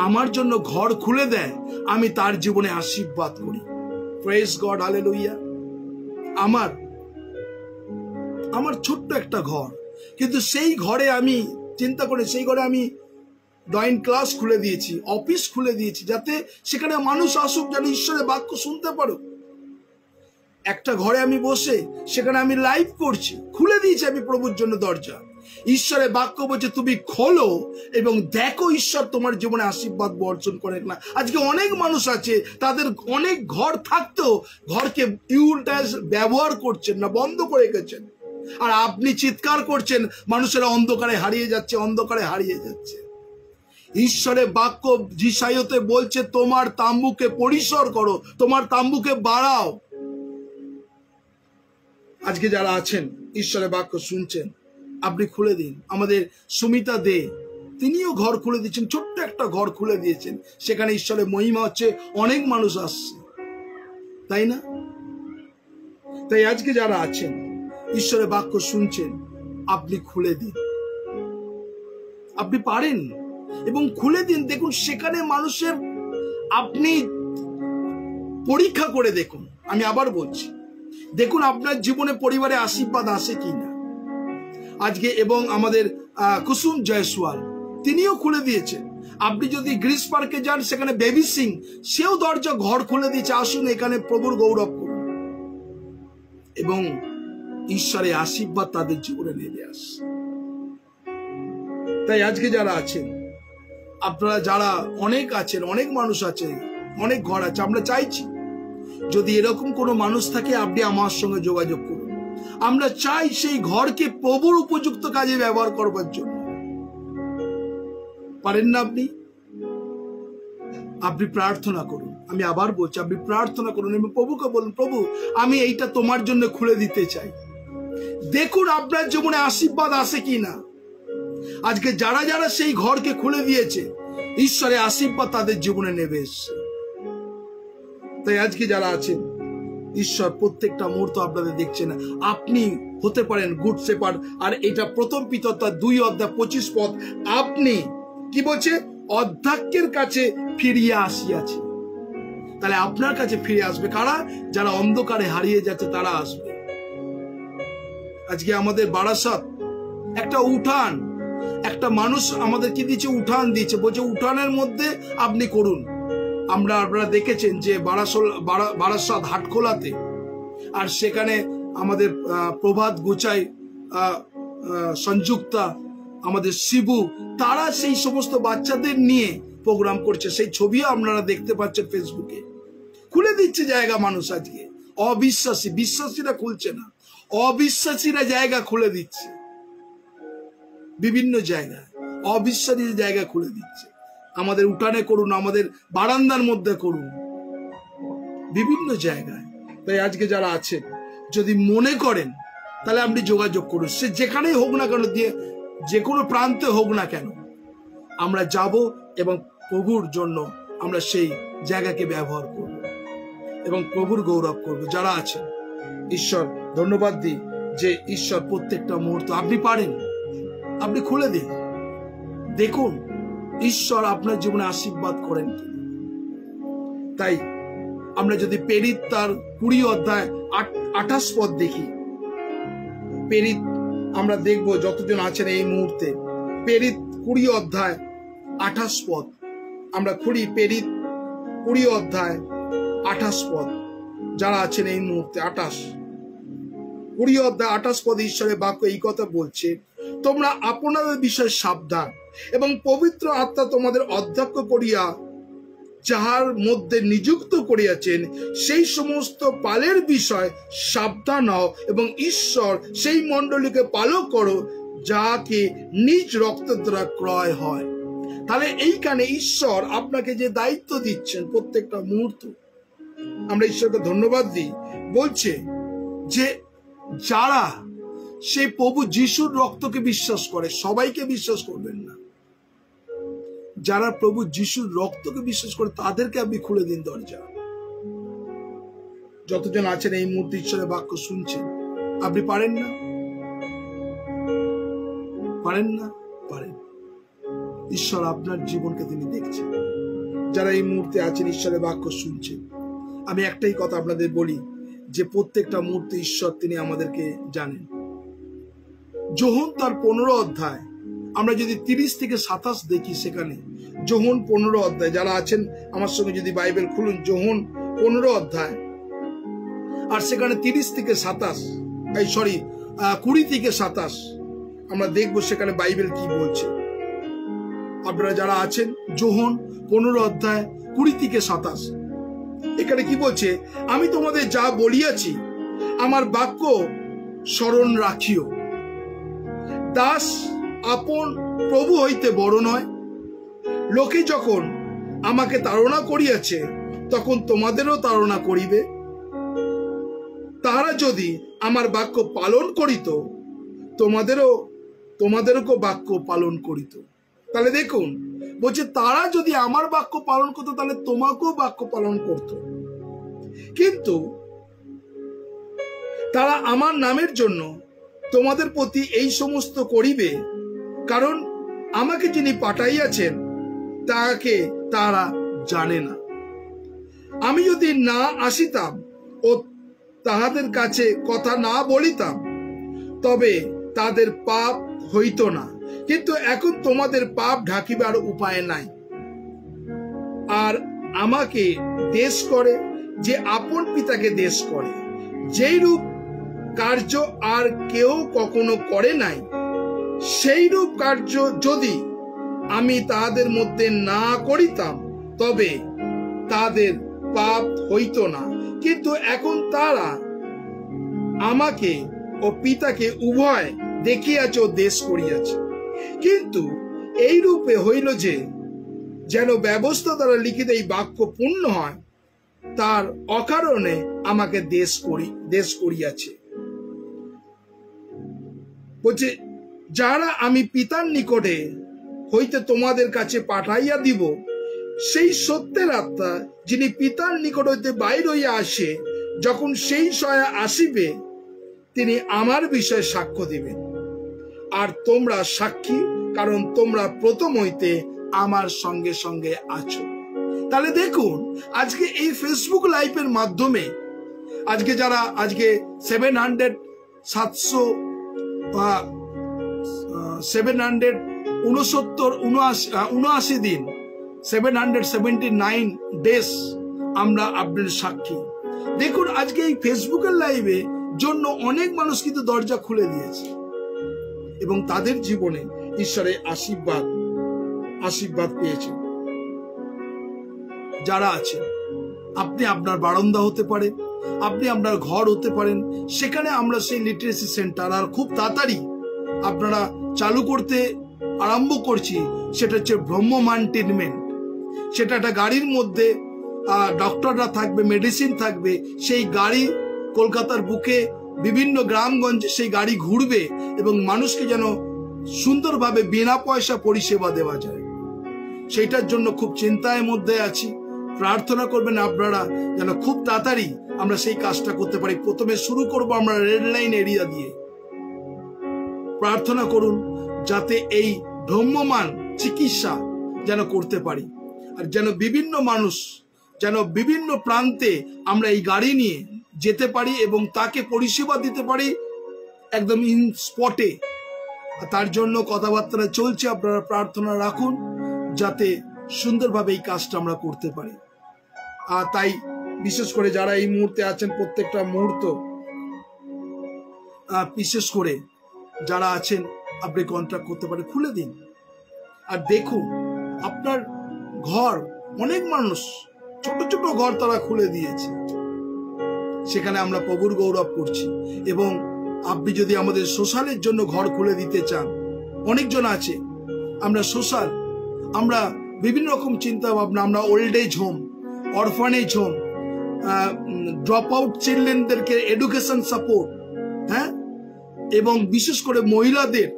আমার জন্য ঘর খুলে দেয় আমি তার জীবনে আশীর্বাদ করি। Praise God, hallelujah. আমার ছোট্ট একটা ঘর, কিন্তু সেই ঘরে আমি চিন্তা করে সেই ঘরে আমি ড্রয়িং ক্লাস খুলে দিয়েছি, অফিস খুলে দিয়েছি, যাতে সেখানে মানুষ আসুক যেন ঈশ্বরের বাক্য শুনতে পারো। একটা ঘরে আমি বসে সেখানে আমি লাইভ করছি, খুলে দিয়েছি আমি প্রভুর জন্য দরজা। ঈশ্বরের বাক্য বলছে তুমি খোলো এবং দেখো ঈশ্বর তোমার জীবনে আশীর্বাদ বর্ষণ করে না। আজকে অনেক মানুষ আছে তাদের অনেক ঘর থাকতেও ঘরকে ইউটিলাইজ ব্যবহার করছেন না, বন্ধ করে রেখেছেন। আর আপনি চিৎকার করছেন মানুষেরা অন্ধকারে হারিয়ে যাচ্ছে, অন্ধকারে হারিয়ে যাচ্ছে। ঈশ্বরের বাক্য যিশাইতে বলছে তোমার তাম্বুকে পরিসর করো, তোমার তাম্বুকে বাড়াও। আজকে যারা আছেন ঈশ্বরের বাক্য শুনছেন, আপনি খুলে দিন। আমাদের সুমিতা দে, তিনিও ঘর খুলে দিয়েছেন, ছোট্ট একটা ঘর খুলে দিয়েছেন, সেখানে ঈশ্বরের মহিমা হচ্ছে, অনেক মানুষ আসছে, তাই না? তাই আজকে যারা আছেন ঈশ্বরের বাক্য শুনছেন, আপনি খুলে দিন, আপনি পারেন এবং খুলে দিন। দেখুন সেখানে মানুষের আপনি পরীক্ষা করে দেখুন। আমি আবার বলছি, দেখুন আপনার জীবনে পরিবারে আশীর্বাদ আসে কিনা আজকে। এবং আমাদের কুসুম জয়সওয়াল তিনিও খুলে দিয়েছেন। আপনি যদি গ্রিস পার্কে যান, সেখানে বেবি সিং, সেও দরজা ঘর খুলে দিয়েছে, আসুন এখানে প্রভুর গৌরব করুন এবং ঈশ্বরের আশীর্বাদ তাদের জীবনে নেমে আসে। তাই আজকে যারা আছেন, আপনারা যারা অনেক আছেন, অনেক মানুষ আছে, অনেক ঘর আছে, আমরা চাইছি যদি এরকম কোনো মানুষ থাকে আপনি আমার সঙ্গে যোগাযোগ করুন। আমরা চাই সেই ঘরকে প্রভুর উপযুক্ত কাজে ব্যবহার করবার জন্য। পারেন না আপনি প্রার্থনা করুন। আমি আবার বলছি, আপনি প্রার্থনা করুন এবং প্রভুকে বলুন, প্রভু আমি এইটা তোমার জন্য খুলে দিতে চাই। দেখুন আপনার জীবনে আশীর্বাদ আসে কিনা। আজকে যারা যারা সেই ঘরকে খুলে দিয়েছে, ঈশ্বরের আশীর্বাদ তাদের জীবনে নেমে এসছে। তাই আজকে যারা আছেন, ঈশ্বর প্রত্যেকটা মুহূর্ত আপনাদের দেখছে না। আপনি হতে পারেন গুড শেপার্ড। আর এটা প্রথম পিতর 2:25 আপনি কি বলছে, অধ্যক্ষের কাছে ফিরিয়ে আসিয়াছে। তাহলে আপনার কাছে ফিরে আসবে কারা? যারা অন্ধকারে হারিয়ে যাচ্ছে তারা আসবে। আজকে আমাদের বারাসাত একটা উঠান, একটা মানুষ আমাদের কি দিয়েছে, উঠান দিয়েছে, বলছে উঠানের মধ্যে আপনি করুন। আপনারা দেখেছেন যে বারাসাত হাটখোলাতে, আর সেখানে আমাদের প্রভাত গুচাই, সংযুক্তা, আমাদের শিবু, তারা সেই সমস্ত বাচ্চাদের নিয়ে প্রোগ্রাম করছে। সেই ছবিও আপনারা দেখতে পাচ্ছেন ফেসবুকে। খুলে দিচ্ছে জায়গা মানুষ আজকে। অবিশ্বাসী, বিশ্বাসীরা খুলছে না, অবিশ্বাসীরা জায়গা খুলে দিচ্ছে। বিভিন্ন জায়গায় অবিশ্বাসী জায়গা খুলে দিচ্ছে। আমাদের উঠানে করুন, আমাদের বারান্দার মধ্যে করুন, বিভিন্ন জায়গায়। তাই আজকে যারা আছেন যদি মনে করেন, তাহলে আপনি যোগাযোগ করুন। সে যেখানেই হোক না কেন, যে কোনো প্রান্তে হোক না কেন, আমরা যাব এবং প্রভুর জন্য আমরা সেই জায়গাকে ব্যবহার করব এবং প্রভুর গৌরব করব। যারা আছেন ঈশ্বর ধন্যবাদ দিই যে ঈশ্বর প্রত্যেকটা মুহূর্ত আপনি পারেন, আপনি খুলে দিন। দেখুন ঈশ্বর আপনার জীবনে আশীর্বাদ করেন। তাই আমরা যদি প্রেরিত তার 20:28 দেখি, প্রেরিত আমরা দেখব যতজন আছেন এই মুহূর্তে, প্রেরিত 20:28 আমরা খুঁড়ি। প্রেরিত 20:28 যারা আছেন এই মুহূর্তে, 20:28 ঈশ্বরের বাক্য এই কথা বলছে, তোমরা আপনাদের বিষয়ে সাবধান এবং পবিত্র আত্মা তোমাদের অধ্যক্ষ করিয়া যাহার মধ্যে নিযুক্ত করিয়াছেন সেই সমস্ত পালের বিষয় সাবধান হও এবং ঈশ্বর সেই মণ্ডলীকে পালক করো যাকে নিজ রক্ত দ্বারা ক্রয় হয়। তাহলে এইখানে ঈশ্বর আপনাকে যে দায়িত্ব দিচ্ছেন প্রত্যেকটা মুহূর্ত, আমরা ঈশ্বরকে ধন্যবাদ দিই। বলছে যে যারা সেই প্রভু যিশুর রক্তকে বিশ্বাস করে, সবাইকে বিশ্বাস করবেন না, যারা প্রভু যিশুর রক্তকে বিশ্বাস করে তাদেরকে আপনি খুলে দিন দরজা। যতজন আছেন এই মুহূর্তে ঈশ্বরের বাক্য শুনছেন, আপনি পারেন না? পারেন না? পারেন। ঈশ্বর আপনার জীবনকে তিনি দেখছেন। যারা এই মুহূর্তে আছেন ঈশ্বরের বাক্য শুনছেন, আমি একটাই কথা আপনাদের বলি যে প্রত্যেকটা মুহূর্তে ঈশ্বর তিনি আমাদেরকে জানেন। যোহন তার 15 অধ্যায়, আমরা যদি 30 থেকে 27 দেখি, সেখানে যোহন 15 অধ্যায়, যারা আছেন আমার সঙ্গে যদি বাইবেল খুলুন, যোহন 15 অধ্যায় আর সেখানে 30 থেকে 27, 20 থেকে 27 আমরা দেখবো সেখানে বাইবেল কি বলছে। আপনারা যারা আছেন, যোহন 15 অধ্যায় 20 থেকে 27, এখানে কি বলছে? আমি তোমাদের যা বলিয়াছি আমার বাক্য স্মরণ রাখিও। দাস আপন প্রভু হইতে বড় নয়। লোকে যখন আমাকে তাড়না করিয়াছে তখন তোমাদেরও তাড়না করিবে। তাহারা যদি আমার বাক্য পালন করিত তোমাদেরও বাক্য পালন করিত। তাহলে দেখুন, বলছে তারা যদি আমার বাক্য পালন করতো তাহলে তোমাকেও বাক্য পালন করত। কিন্তু তারা আমার নামের জন্য তোমাদের প্রতি এই সমস্ত করিবে, কারণ আমাকে যিনি পাঠাইয়াছেন তাকে তারা জানে না। আমি যদি না আসিতাম ও তাহাদের কাছে কথা না বলিতাম তবে তাদের পাপ হইত না, কিন্তু এখন তোমাদের পাপ ঢাকিবার উপায় নাই। আর আমাকে দেশ করে যে আপন পিতাকে দেশ করে, যেই রূপ কার্য আর কেউ কখনো করে নাই, সেই রূপ কার্য যদি আমি তাহাদের মধ্যে না করিতাম তবে তাদের পাপ হইত না, কিন্তু এখন তারা আমাকে ও পিতাকে উভয় দেখিয়াছে ও দেশ করিয়াছে। কিন্তু এই রূপে হইল যে যেন ব্যবস্থা দ্বারা লিখিত এই বাক্য পূর্ণ হয়, তার অকারণে আমাকে দেশ করিয়াছে। বলছে যারা আমি পিতার নিকটে হইতে তোমাদের কাছে পাঠাইয়া দিব, সেই সত্যের আত্মা যিনি পিতার নিকট হইতে বাইর হইয়া আসে, যখন সেই সময় আসিবে তিনি আমার বিষয়ে সাক্ষ্য দিবেন। আর তোমরা সাক্ষী, কারণ তোমরা প্রথম হইতে আমার সঙ্গে সঙ্গে আছো। তাহলে দেখুন, আজকে এই ফেসবুক লাইভের মাধ্যমে আজকে যারা আজকে 779 দিন 779 ডেজ আমরা আপনাদের সাক্ষী। দেখুন, আজকে এই ফেসবুকের লাইভে জন্য অনেক মানুষ কিন্তু দরজা খুলে দিয়েছে এবং তাদের জীবনে ঈশ্বরের আশীর্বাদ পেয়েছে। যারা আছেন, আপনি আপনার বারান্দা হতে পারে, আপনি আপনার ঘর হতে পারেন, সেখানে আমরা সেই লিটারেসি সেন্টার আর খুব তাড়াতাড়ি আপনারা চালু করতে আরম্ভ করছি। সেটা হচ্ছে ব্রহ্মমান ট্রিটমেন্ট। সেটা একটা গাড়ির মধ্যে ডক্টররা থাকবে, মেডিসিন থাকবে, সেই গাড়ি কলকাতার বুকে বিভিন্ন গ্রামগঞ্জে সেই গাড়ি ঘুরবে এবং মানুষকে যেন সুন্দরভাবে বিনা পয়সা পরিষেবা দেওয়া যায়। সেইটার জন্য খুব চিন্তার মধ্যে আছি। প্রার্থনা করবেন আপনারা যেন খুব তাড়াতাড়ি আমরা সেই কাজটা করতে পারি। প্রথমে শুরু করব আমরা রেড লাইন এরিয়া দিয়ে। প্রার্থনা করুন যাতে এই ভ্রাম্যমান চিকিৎসা যেন করতে পারি, আর যেন বিভিন্ন মানুষ যেন বিভিন্ন প্রান্তে আমরা এই গাড়ি নিয়ে যেতে পারি এবং তাকে পরিষেবা দিতে পারি একদম ইন স্পটে। তার জন্য কথাবার্তা চলছে, আপনারা প্রার্থনা রাখুন যাতে সুন্দরভাবে এই কাজটা আমরা করতে পারি। আর তাই বিশেষ করে যারা এই মুহূর্তে আছেন, প্রত্যেকটা মুহূর্ত বিশেষ করে যারা আছেন আপনি কন্ট্যাক্ট করতে পারেন, খুলে দিন। আর দেখুন, আপনার ঘর অনেক মানুষ ছোট ছোট ঘর তারা খুলে দিয়েছে, সেখানে আমরা প্রভুর গৌরব করছি। এবং আপনি যদি আমাদের সোশ্যালের জন্য ঘর খুলে দিতে চান, অনেকজন আছে, আমরা সোশ্যাল, আমরা বিভিন্ন রকম চিন্তা ভাবনা, আমরা old age home, orphanage home, drop out চিলড্রেনদেরকে এডুকেশন সাপোর্ট, হ্যাঁ, এবং বিশেষ করে মহিলাদের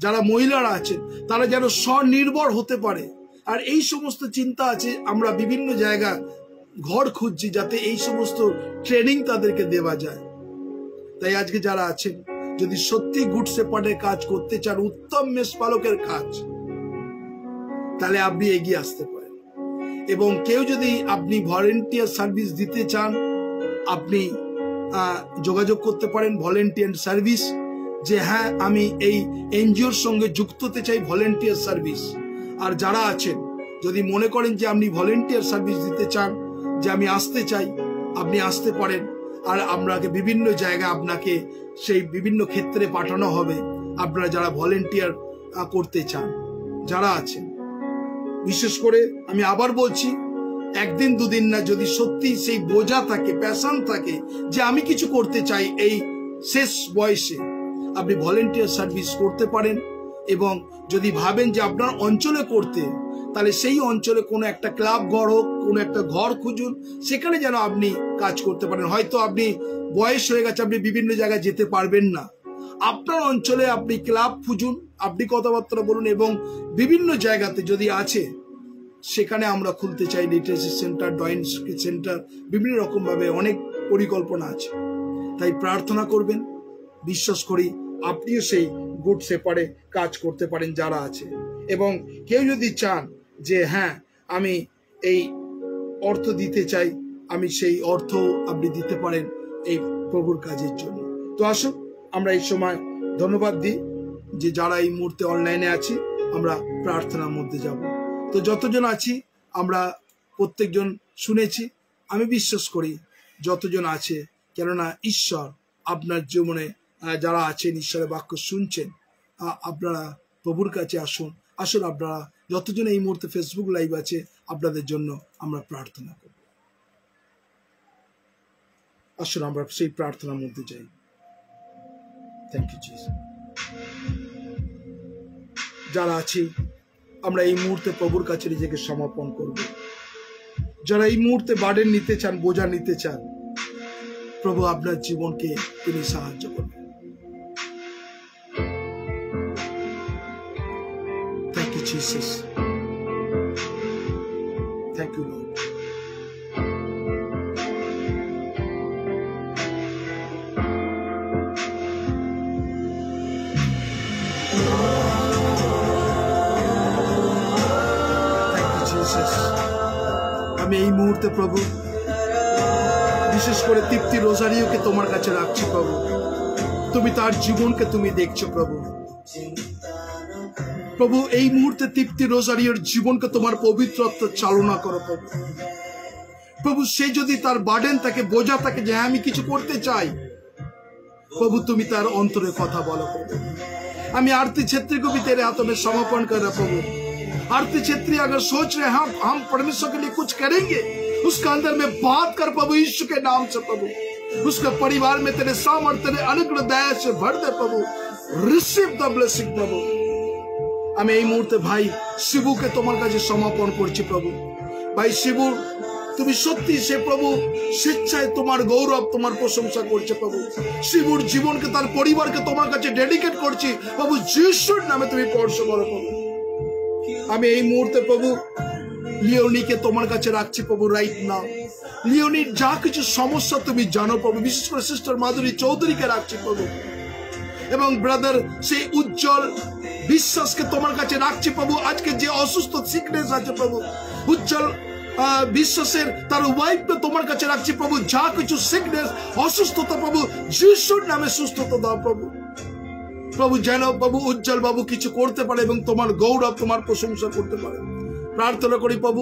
যারা মহিলারা আছেন তারা যেন স্বনির্ভর হতে পারে, আর এই সমস্ত চিন্তা আছে। আমরা বিভিন্ন জায়গা ঘর খুঁজছি যাতে এই সমস্ত ট্রেনিং তাদেরকে দেওয়া যায়। তাই আজকে যারা আছেন, যদি সত্যি গুড শেপার্ডের কাজ করতে চান, উত্তম মেষপালকের কাজ, তাহলে আপনি এগিয়ে আসতে পারেন। এবং কেউ যদি আপনি ভলেন্টিয়ার সার্ভিস দিতে চান, আপনি যোগাযোগ করতে পারেন ভলেন্টিয়ার সার্ভিস, যে হ্যাঁ আমি এই এনজিওর সঙ্গে যুক্ত হতে চাই, ভলেন্টিয়ার সার্ভিস। আর যারা আছেন, যদি মনে করেন যে আপনি ভলেন্টিয়ার সার্ভিস দিতে চান, যে আমি আসতে চাই, আপনি আসতে পারেন। আর আপনাকে বিভিন্ন জায়গায় আপনাকে সেই বিভিন্ন ক্ষেত্রে পাঠানো হবে, আপনারা যারা ভলেন্টিয়ার করতে চান, যারা আছেন। বিশেষ করে আমি আবার বলছি, একদিন দুদিন না, যদি সত্যি সেই বোঝা থাকে, প্যাশন থাকে যে আমি কিছু করতে চাই এই শেষ বয়সে, আপনি ভলেন্টিয়ার সার্ভিস করতে পারেন। এবং যদি ভাবেন যে আপনার অঞ্চলে করতে, তাহলে সেই অঞ্চলে কোনো একটা ক্লাব ঘর হোক, কোনো একটা ঘর খুঁজুন, সেখানে যেন আপনি কাজ করতে পারেন। হয়তো আপনি বয়স হয়ে গেছে, আপনি বিভিন্ন জায়গায় যেতে পারবেন না, আপনার অঞ্চলে আপনি ক্লাব খুঁজুন, আপনি কথাবার্তা বলুন। এবং বিভিন্ন জায়গাতে যদি আছে, সেখানে আমরা খুলতে চাই লিটারেসি সেন্টার, ড্রয়িং সেন্টার, বিভিন্ন রকম ভাবে অনেক পরিকল্পনা আছে। তাই প্রার্থনা করবেন, বিশ্বাস করি আপনিও সেই গুড শেপার্ডে কাজ করতে পারেন যারা আছে। এবং কেউ যদি চান যে হ্যাঁ আমি এই অর্থ দিতে চাই, আমি সেই অর্থ আপনি দিতে পারেন এই প্রভুর কাজের জন্য। তো আসুন আমরা এই সময় ধন্যবাদ দিই যে যারা এই মুহূর্তে অনলাইনে আছি, আমরা প্রার্থনার মধ্যে যাব। তো যতজন আছি আমরা প্রত্যেকজন শুনেছি, আমি বিশ্বাস করি যতজন আছে, কেননা ঈশ্বর আপনার জীবনে যারা আছেন, ঈশ্বরের বাক্য শুনছেন, আপনারা প্রভুর কাছে আসুন। আসুন আপনারা যতজন এই মুহূর্তে ফেসবুক লাইভ আছে, আপনাদের জন্য আমরা প্রার্থনা করব। আসুন আমরা সেই প্রার্থনার মধ্যে যাই। Thank you Jesus. যারা আছি আমরা এই মুহূর্তে প্রভুর কাছে নিজেকে সমর্পণ করব। যারা এই মুহূর্তে বার্ডেন নিতে চান, বোঝা নিতে চান, প্রভু আপনার জীবনকে তিনি সাহায্য করবেন। Thank you, Jesus. Thank you, Lord. আমি এই মুহূর্তে প্রভু বিশেষ করে তৃপ্তি রোজারিওকে তোমার কাছে রাখছি প্রভু। তুমি তার জীবনকে তুমি দেখছো প্রভু। প্রভু এই মুহূর্তে তৃপ্তি রোজারিওর জীবনকে তোমার পবিত্রত্ব চালনা করো প্রভু। প্রভু সে যদি তার বার্ডেন থাকে, বোঝা থাকে যে আমি কিছু করতে চাই, प्रभु तुम तार अंतरे कथा बोलो प्रभु। हमें आरती क्षेत्री को भी तेरे हाथों में समर्पण कर रहा प्रभु। आरती क्षेत्री अगर सोच रहे हैं हम परमेश्वर के लिए कुछ करेंगे, उसका अंदर में बात कर प्रभु यीशु के नाम से प्रभु। उसका परिवार में तेरे सामर्थ्य तेरे अनुग्रह दया से भर दे प्रभु। रिसीव द ब्लेसिंग प्रभु। हमें এই মুহূর্তে ভাই শিবুকে তোমার কাছে সমর্পণ করছি প্রভু। ভাই শিবু তুমি সত্যি সে প্রভু স্বেচ্ছায় তোমার গৌরব তোমার প্রশংসা করছে প্রভু। শিবুর জীবনকে তার পরিবারকে তোমার কাছে ডেডিকেট করছি প্রভু। যিশুর নামে তুমি স্পর্শ করো প্রভু। আমি এই মুহূর্তে প্রভু লিওনিকে তোমার কাছে রাখছি প্রভু। রাইট নাও লিওনির যা কিছু সমস্যা তুমি জানো প্রভু। বিশেষ করে সিস্টার মাধুরী চৌধুরীকে রাখছি প্রভু। এবং ব্রাদার সেই উজ্জ্বল বিশ্বাসকে তোমার কাছে রাখছি প্রভু। আজকে যে অসুস্থ সিকনেস আছে প্রভু, উজ্জ্বল বিশ্বাসের তার ওয়াইফকে তোমার কাছে রাখছি প্রভু। যা কিছু সিকনেস অসুস্থতা প্রভু যিশুর নামে সুস্থতা দাও প্রভু। প্রভু যেন প্রভু উজ্জ্বল বাবু কিছু করতে পারে এবং তোমার গৌরব তোমার প্রশংসা করতে পারে। প্রার্থনা করি প্রভু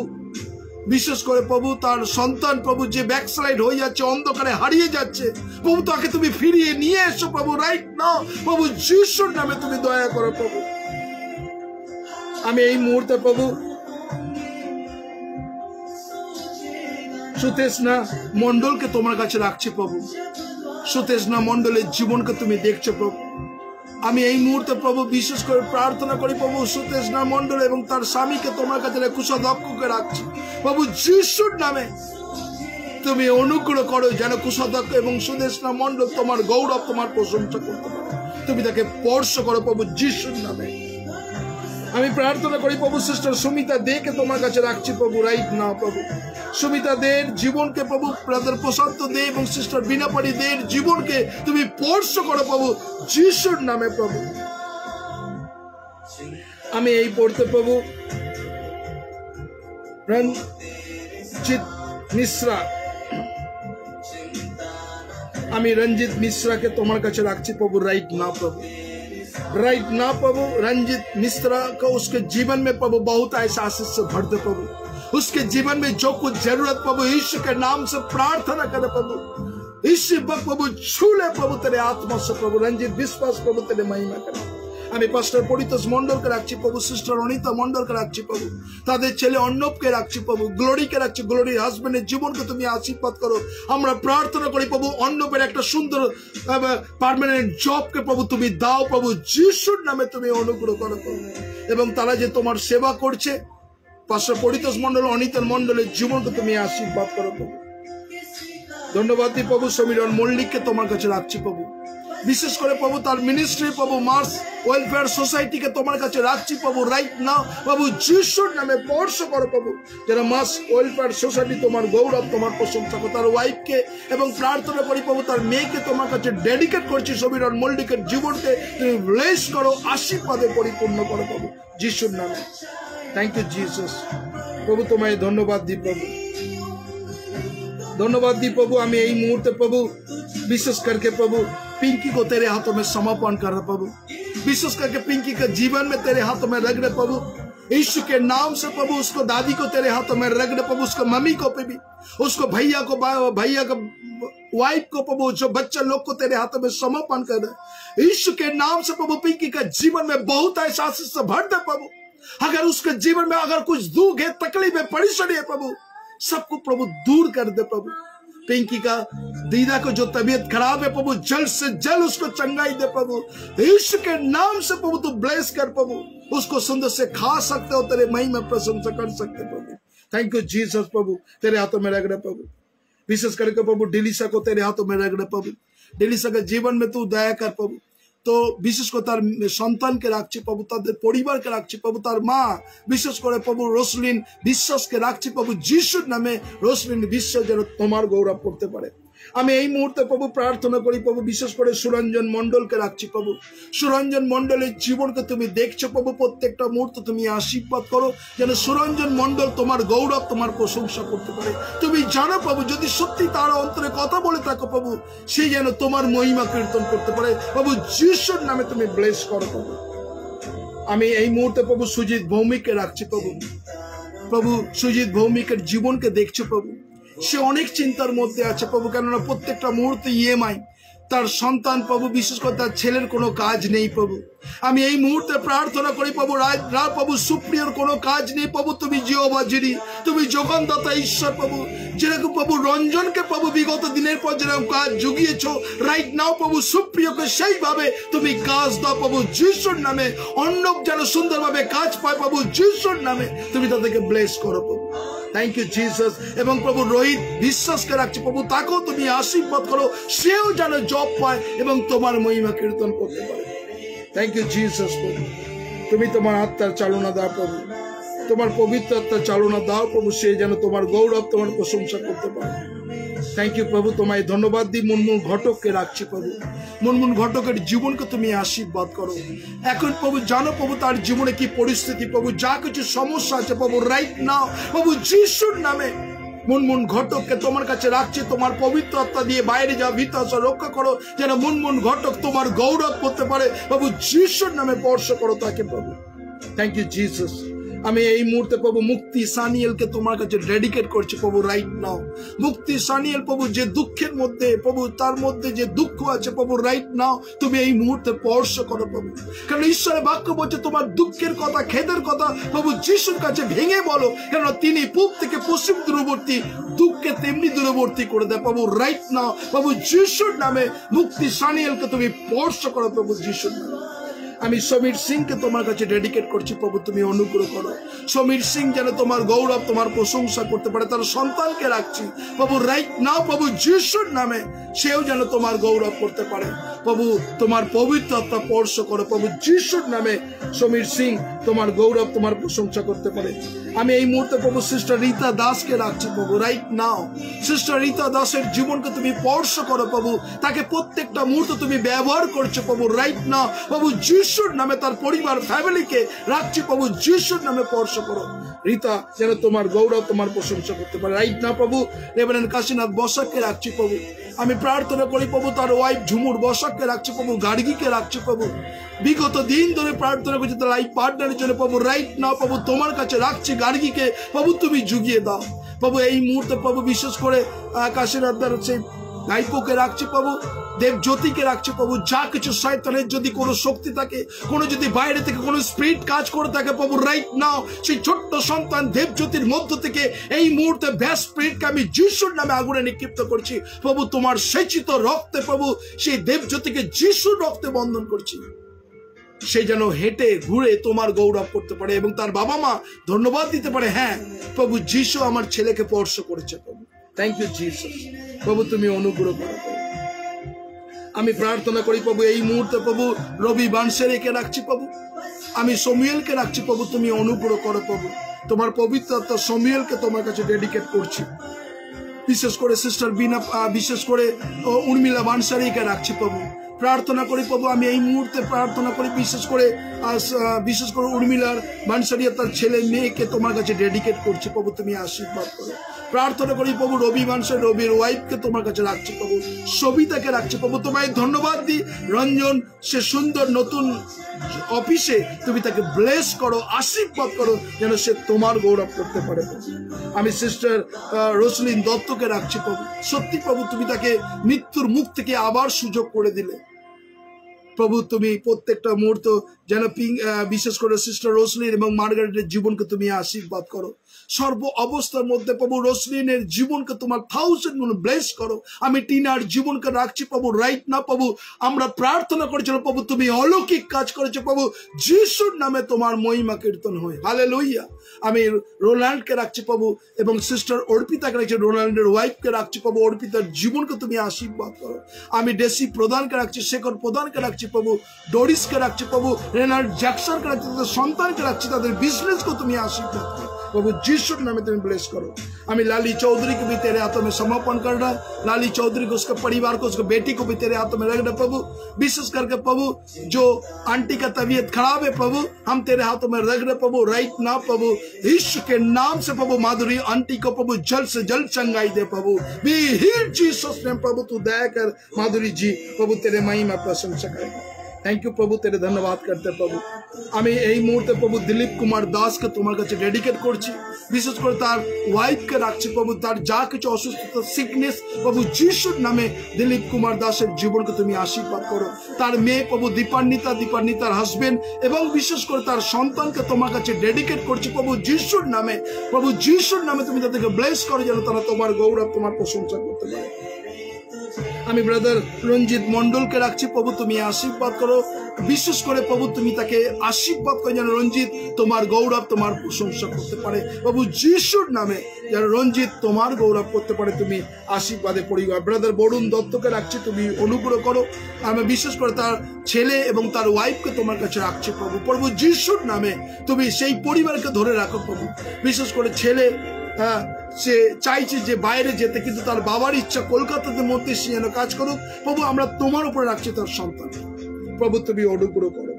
বিশেষ করে প্রভু তার সন্তান প্রভু যে ব্যাকস্লাইড হয়ে যাচ্ছে, অন্ধকারে হারিয়ে যাচ্ছে প্রভু, তাকে তুমি ফিরিয়ে নিয়ে এসো প্রভু। রাইট নাও প্রভু যিশুর নামে তুমি দয়া করো প্রভু। আমি এই মুহূর্তে প্রভু সুতেষ্ণা মন্ডলকে তোমার কাছে রাখছি প্রভু। সুতেষ্ণা মন্ডলের জীবনকে তুমি দেখছো প্রভু। আমি এই মুহূর্তে প্রভু বিশেষ করে প্রার্থনা করি প্রভু, সুতেষ্ণা মন্ডল এবং তার স্বামীকে তোমার কাছে কুশাধ্যক্ষকে রাখছি প্রভু যিশুর নামে। তুমি অনুগ্রহ করো যেন কুশাধ্যক্ষ এবং সুতেষ্ণা মন্ডল তোমার গৌরব, তোমার প্রশংসা করতে পারে। তুমি তাকে স্পর্শ করো প্রভু যিশুর নামে। আমি প্রার্থনা করি প্রভু সিস্টার সুমিতা দেকে তোমার কাছে রাখছি প্রভু রাইট নাও প্রভু। সুমিতা দের জীবনকে প্রভু, ব্রাদার প্রশান্ত দে এবং সিস্টার বিনাপাড়ি দের জীবনকে তুমি স্পর্শ করো প্রভু যিশুর নামে প্রভু। আমি এই পড়তে প্রভু রঞ্জিত মিশ্রা, আমি রঞ্জিত मिश्रा তোমার কাছে রাখছি প্রভু রাইট নাও प्रभु, राइट नाउ प्रभु। रंजित मिश्रा को उसके जीवन में प्रभु बहुत ऐसा आशीष से भर दे प्रभु। उसके जीवन में जो कुछ जरूरत प्रभु यीशु के नाम से प्रार्थना करे प्रभु। इसी वक्त प्रभु छू ले प्रभु तेरे आत्मा से प्रभु। रंजित विश्वास प्रभु तेरे महिमा करे। আমি পাস্টার পরিতোষ মন্ডলকে রাখছি প্রভু, সিস্টার অনিতা মন্ডলকে রাখছি প্রভু, তাদের ছেলে অর্ণবকে রাখছি প্রভু, গ্লোরিকে রাখছি। গ্লোরির হাজবেন্ডের জীবনকে তুমি আশীর্বাদ করো। আমরা প্রার্থনা করি প্রভু অর্ণবের একটা সুন্দর পার্মানেন্ট জবকে প্রভু তুমি দাও প্রভু যিশুর নামে। তুমি অনুগ্রহ করো প্রভু। এবং তারা যে তোমার সেবা করছে পাস্টার পরিতোষ মন্ডল, অনিতা মন্ডলের জীবনকে তুমি আশীর্বাদ করো প্রভু। ধন্যবাদ দিই প্রভু সমীরণ মল্লিককে তোমার কাছে রাখছি প্রভু। বিশেষ করে প্রভু তার মিনিস্ট্রি প্রভু মার্স ওয়েলফেয়ার সোসাইটিকে তোমার কাছে রাখছি প্রভু রাইট নাও প্রভু যিশুর নামে। স্পর্শ করো প্রভু যারা মার্স ওয়েলফেয়ার সোসাইটি তোমার গৌরব, তোমার প্রশংসা করো। তার ওয়াইফকে এবং প্রার্থনা করি প্রভু তার মেয়েকে তোমার কাছে ডেডিকেট করছি। সমীরণ মল্লিকের জীবনকে তুমি ব্লেস করো, আশীর্বাদে পরিপূর্ণ করো প্রভু যিশুর নামে। থ্যাংক ইউ জিসাস প্রভু, তোমায় ধন্যবাদ দিই প্রভু, ধন্যবাদ दी प्रभु। हमें यही मुहूर्त प्रभु विशेष करके प्रभु पिंकी को तेरे हाथों में समर्पण कर रहे प्रभु। विशेष करके पिंकी के जीवन में तेरे हाथों में रख रहे प्रभु यीशु के नाम से प्रभु। उसको दादी को तेरे हाथों में रख रहे प्रभु, उसको मम्मी को पे भी, उसको भैया को वाइफ को प्रभु, जो बच्चा लोग को तेरे हाथों में समर्पण कर रहे यीशु के नाम से प्रभु। पिंकी का जीवन में बहुत ऐसा आशीष से भर दे प्रभु। अगर उसके जीवन में अगर कुछ दुख है, तकलीफ है, परेशानी है प्रभु, सबको प्रभु दूर कर दे प्रभु। पिंकी का दीदा को जो तबीयत खराब है प्रभु जल्द से जल्द उसको चंगाई दे प्रभु यीशु के नाम से प्रभु। तू ब्लेस कर प्रभु, उसको सुंदर से खा सकते हो, तेरे महिमा प्रशंसा कर सकते प्रभु। थैंक यू जीसस प्रभु, तेरे हाथों में रख रहे प्रभु। विशेष करके प्रभु डिलीसा को तेरे हाथों में रख रहे प्रभु। डिलीसा के जीवन में तू दया कर प्रभु। तो विशेष করে তার সন্তানকে রাখছি প্রভু, তাদের পরিবারকে রাখছি প্রভু, তার মা বিশেষ করে প্রভু রোসলিন বিশ্বাসকে রাখছি প্রভু যিশুর নামে। রোসলিন বিশ্বাস যেন তোমার গৌরব করতে পারে। আমি এই মুহূর্তে প্রভু প্রার্থনা করি প্রভু বিশেষ করে সুরঞ্জন মন্ডলকে রাখছি প্রভু। সুরঞ্জন মন্ডলের জীবনকে তুমি দেখছো প্রভু, প্রত্যেকটা মুহূর্তে তুমি আশীর্বাদ করো যেন সুরঞ্জন মন্ডল তোমার গৌরব, তোমার প্রশংসা করতে পারে। তুমি জানো প্রভু যদি সত্যি তার অন্তরে কথা বলে থাকো প্রভু, সে যেন তোমার মহিমা কীর্তন করতে পারে প্রভু যিশুর নামে। তুমি ব্লেস করো প্রভু। আমি এই মুহূর্তে প্রভু সুজিত ভৌমিককে রাখছি প্রভু। প্রভু সুজিত ভৌমিকের জীবনকে দেখছো প্রভু, সে অনেক চিন্তার মধ্যে আছে প্রভু, কেননা প্রত্যেকটা মুহূর্তে ইএমআই, তার সন্তান প্রভু বিশেষ করে তার ছেলের কোনো কাজ নেই প্রভু। আমি এই মুহূর্তে প্রার্থনা করি প্রভু রাত প্রভু সুপ্রিয়র কোনো কাজ নেই প্রভু। তুমি জিহোভা যিনি, তুমি যোগানদাতা ঈশ্বর প্রভু। যেরকম প্রভু রঞ্জনকে প্রভু বিগত দিনের পর যেরকম কাজ জুগিয়েছো রাইট নাও প্রভু সুপ্রিয়কে সেইভাবে তুমি কাজ দাও প্রভু যিশুর নামে। অর্ণব যেন সুন্দরভাবে কাজ পায় প্রভু যিশুর নামে। তুমি তাদেরকে ব্লেস করো প্রভু। Thank you Jesus. এবং প্রভু রোহিত বিশ্বাসকে রাখছি প্রভু, তাকেও তুমি আশীর্বাদ করো, সেও যেন জব পায় এবং তোমার মহিমা কীর্তন করতে পারে। থ্যাংক ইউ জিসাস প্রভু। তুমি তোমার আত্মার চালনা দাও প্রভু, তোমার পবিত্র আত্মার চালনা দাও প্রভু, সে যেন তোমার গৌরব, তোমার প্রশংসা করতে পারে। থ্যাংক ইউ প্রভু, তোমায় ধন্যবাদ দিই। মুনমুন ঘটককে রাখছি প্রভু। মুনমুন ঘটকের জীবনকে তুমি আশীর্বাদ করো। এখন প্রভু জানো প্রভু তার জীবনে কি পরিস্থিতি প্রভু, যা কিছু সমস্যা আছে প্রভু রাইট নাও প্রভু যিশুর নামে। মুনমুন ঘটককে তোমার কাছে রাখছি, তোমার পবিত্র আত্মা দিয়ে বাইরে যা ভিতর রক্ষা করো যেন মুনমুন ঘটক তোমার গৌরব করতে পারে প্রভু যিশুর নামে। স্পর্শ করো তাকে প্রভু। Thank you Jesus. আমি এই মুহূর্তে প্রভু মুক্তি সানিয়েলকে তোমার কাছে ডেডিকেট করছি প্রভু রাইট নাও। মুক্তি সানিয়েল প্রভু যে দুঃখের মধ্যে প্রভু, তার মধ্যে যে দুঃখ আছে প্রভু রাইট নাও তুমি এই মুহূর্তে স্পর্শ করো প্রভু। কারণ ঈশ্বরের বাক্য বলছে তোমার দুঃখের কথা, খেদের কথা প্রভু যিশুর কাছে ভেঙে বলো, কেন তিনি পূব থেকে পশ্চিম দূরবর্তী দুঃখকে থেকে তেমনি দূরবর্তী করে দেয় প্রভু রাইট নাও প্রভু যিশুর নামে। মুক্তি সানিয়েলকে তুমি স্পর্শ করো প্রভু যিশুর নামে। আমি সমীর সিংকে তোমার কাছে ডেডিকেট করছি প্রভু, তুমি অনুগ্রহ করো। সমীর সিং যেন তোমার গৌরব তোমার প্রশংসা করতে পারে, তার সন্তানকে রাখছি প্রভু রাইট নাও প্রভু যিশুর নামে, সেও যেন তোমার গৌরব করতে পারে প্রভু। তোমার পবিত্র আত্মা স্পর্শ করো প্রভু যিশুর নামে। সমীর সিং তোমার গৌরব তোমার প্রশংসা করতে পারে। আমি এই মুহূর্তে প্রভু সিস্টার রীতা দাসকে রাখছি প্রভু রাইট নাও। সিস্টার রীতা দাসের জীবনকে তুমি স্পর্শ করো প্রভু, তাকে প্রত্যেকটা মুহূর্তে তুমি ব্যবহার করছো প্রভু রাইট নাও প্রভু যিশুর নামে। তার পরিবার ফ্যামিলিকে রাখছি প্রভু যিশুর নামে স্পর্শ করো। রীতা যেন তোমার গৌরব তোমার প্রশংসা করতে পারে রাইট নাও প্রভু। রেভারেন্ড কাশীনাথ বসাককে রাখছি প্রভু, আমি প্রার্থনা করি প্রভু তার ওয়াইফ ঝুমুর বসাককে রাখছি প্রভু, গার্গীকে রাখছি প্রভু। বিগত দিন ধরে প্রার্থনা করছি তার লাইফ পার্টনারের জন্য প্রভু রাইট নাও প্রভু তোমার কাছে রাখছি গার্গীকে প্রভু, তুমি জুগিয়ে দাও প্রভু। এই মুহূর্তে প্রভু বিশেষ করে কাশীনাথদার সেই গাইপোকে রাখছি প্রভু, দেবজ্যোতিকে রাখছি প্রভু। যা কিছু শয়তানের যদি কোনো শক্তি থাকে, কোনো যদি বাইরে থেকে কোনো স্পিরিট কাজ করে থাকে প্রভু রাইট নাও, সেই ছোট্ট সন্তান দেবজ্যোতির মধ্য থেকে এই মুহূর্তে ব্যাস স্পিরিটকে আমি যিশুর নামে আগুনে নিক্ষিপ্ত করছি প্রভু। তোমার সেচিত রক্তে প্রভু সেই দেবজ্যোতিকে যিশুর রক্তে বন্ধন করছি, সে যেন হেঁটে ঘুরে তোমার গৌরব করতে পারে এবং তার বাবা মা ধন্যবাদ দিতে পারে, হ্যাঁ প্রভু যিশু আমার ছেলেকে স্পর্শ করেছে প্রভু। থ্যাংক ইউ জিসাস প্রভু, তুমি অনুগ্রহ করো। আমি প্রার্থনা করি প্রভু এই মুহূর্তে প্রভু রবি বানসেরিকে রাখছি প্রভু, আমি সমুয়েলকে রাখছি প্রভু, তুমি অনুগ্রহ করো প্রভু। তোমার পবিত্র আত্মা সমুয়েলকে তোমার কাছে ডেডিকেট করছি। বিশেষ করে সিস্টার বিনা, বিশেষ করে উর্মিলা বানসারিকে রাখছি প্রভু। প্রার্থনা করি প্রভু আমি এই মুহূর্তে প্রার্থনা করি বিশেষ করে উর্মিলার বানসারিয়া তার ছেলে মেয়েকে তোমার কাছে ডেডিকেট করছি প্রভু, তুমি আশীর্বাদ করো। প্রার্থনা করি প্রভু রবি বানসারি, রবির ওয়াইফকে তোমার কাছে রাখছি প্রভু, সবিতাকে রাখছি প্রভু। তোমায় ধন্যবাদ দিই রঞ্জন সে সুন্দর নতুন অফিসে তুমি তাকে ব্লেস করো, আশীর্বাদ করো যেন সে তোমার গৌরব করতে পারে। আমি সিস্টার রোসলিন দত্তকে রাখছি প্রভু, সত্যি প্রভু তুমি তাকে মৃত্যুর মুখ থেকে আবার সুযোগ করে দিলে প্রভু। তুমি প্রত্যেকটা মুহূর্ত যেন বিশেষ করে সিস্টার রোসলিন এবং মার্গারেটের জীবনকে তুমি আশীর্বাদ করো সর্ব অবস্থার মধ্যে প্রভু। রোসলিনের জীবনকে তোমার 1000 গুণ ব্লেস করো। আমি টিনার জীবনকে রাখছি প্রভু রাইট না প্রভু। আমরা প্রার্থনা করেছিলাম প্রভু, তুমি অলৌকিক কাজ করেছো প্রভু, যিশুর নামে তোমার মহিমা কীর্তন হয়, হালেলুয়া। আমি রোনাল্ডকে রাখছি প্রভু এবং সিস্টার অর্পিতাকে রাখছি, রোনাল্ডের ওয়াইফকে রাখছি প্রভু, অর্পিতার জীবনকে তুমি আশীর্বাদ করো। আমি ডেসি প্রধানকে রাখছি, শেখর প্রধানকে রাখছি প্রভু, ডোরিসকে রাখছি প্রভু, রেনাল্ড জ্যাকসনকে রাখছি, তাদের সন্তানকে রাখছি, তাদের বিজনেসকে তুমি आशीर्वाद करो प्रभु यीशु नाम में तुम्हें ब्लेस करो। हमें लाली चौधरी को भी तेरे हाथों में समर्पण कर रहा है। लाली चौधरी को, उसके परिवार को, उसके बेटी को भी तेरे हाथों में रख रहे प्रभु। विशेष करके प्रभु जो आंटी का तबीयत खराब है प्रभु, हम तेरे हाथों में रख रहे प्रभु राइट ना प्रभु, यीशु के नाम से प्रभु माधुरी आंटी को प्रभु जल्द से जल्द चंगाई दे प्रभु। बी हील्ड जीसस नेम प्रभु, तू दया कर माधुरी जी प्रभु, तेरे महिमा प्रशंसा करेगा। थैंक यू प्रभु, तेरे धन्यवाद करते प्रभु। আমি এই মুহূর্তে প্রভু দিলীপ কুমার দাসকে তোমার কাছে ডেডিকেট করছি, বিশেষ করে তার ওয়াইফকে রাখছি প্রভু, তার যা কিছু অসুস্থতা সিকনেস প্রভু যিশুর নামে দিলীপ কুমার দাসের জীবনকে তুমি আশীর্বাদ করো। তার মেয়ে প্রভু দীপান্বিতা, দীপান্বিতার হাজবেন্ড এবং বিশেষ করে তার সন্তানকে তোমার কাছে ডেডিকেট করছি প্রভু যিশুর নামে। প্রভু যিশুর নামে তুমি তাদেরকে ব্লেস করো যেন তারা তোমার গৌরব, তোমার প্রশংসা করতে পারে। আমি ব্রাদার রঞ্জিত মন্ডলকে রাখছি প্রভু, তুমি আশীর্বাদ করো, বিশেষ করে প্রভু তুমি তাকে আশীর্বাদ করো যেন রঞ্জিত তোমার গৌরব, তোমার প্রশংসা করতে পারে প্রভু যিশুর নামে, যেন রঞ্জিত তোমার গৌরব করতে পারে, তুমি আশীর্বাদে পরিবার। ব্রাদার বরুণ দত্তকে রাখছি, তুমি অনুগ্রহ করো। আমি বিশেষ করে তার ছেলে এবং তার ওয়াইফকে তোমার কাছে রাখছি প্রভু, প্রভু যিশুর নামে তুমি সেই পরিবারকে ধরে রাখো প্রভু। বিশেষ করে ছেলে সে চাইছে যে বাইরে যেতে, কিন্তু তার বাবার ইচ্ছা কলকাতাতে মধ্যে সে যেন কাজ করুক প্রভু, আমরা তোমার উপরে রাখছি তার সন্তান প্রভু, তুমি অনুগ্রহ করো।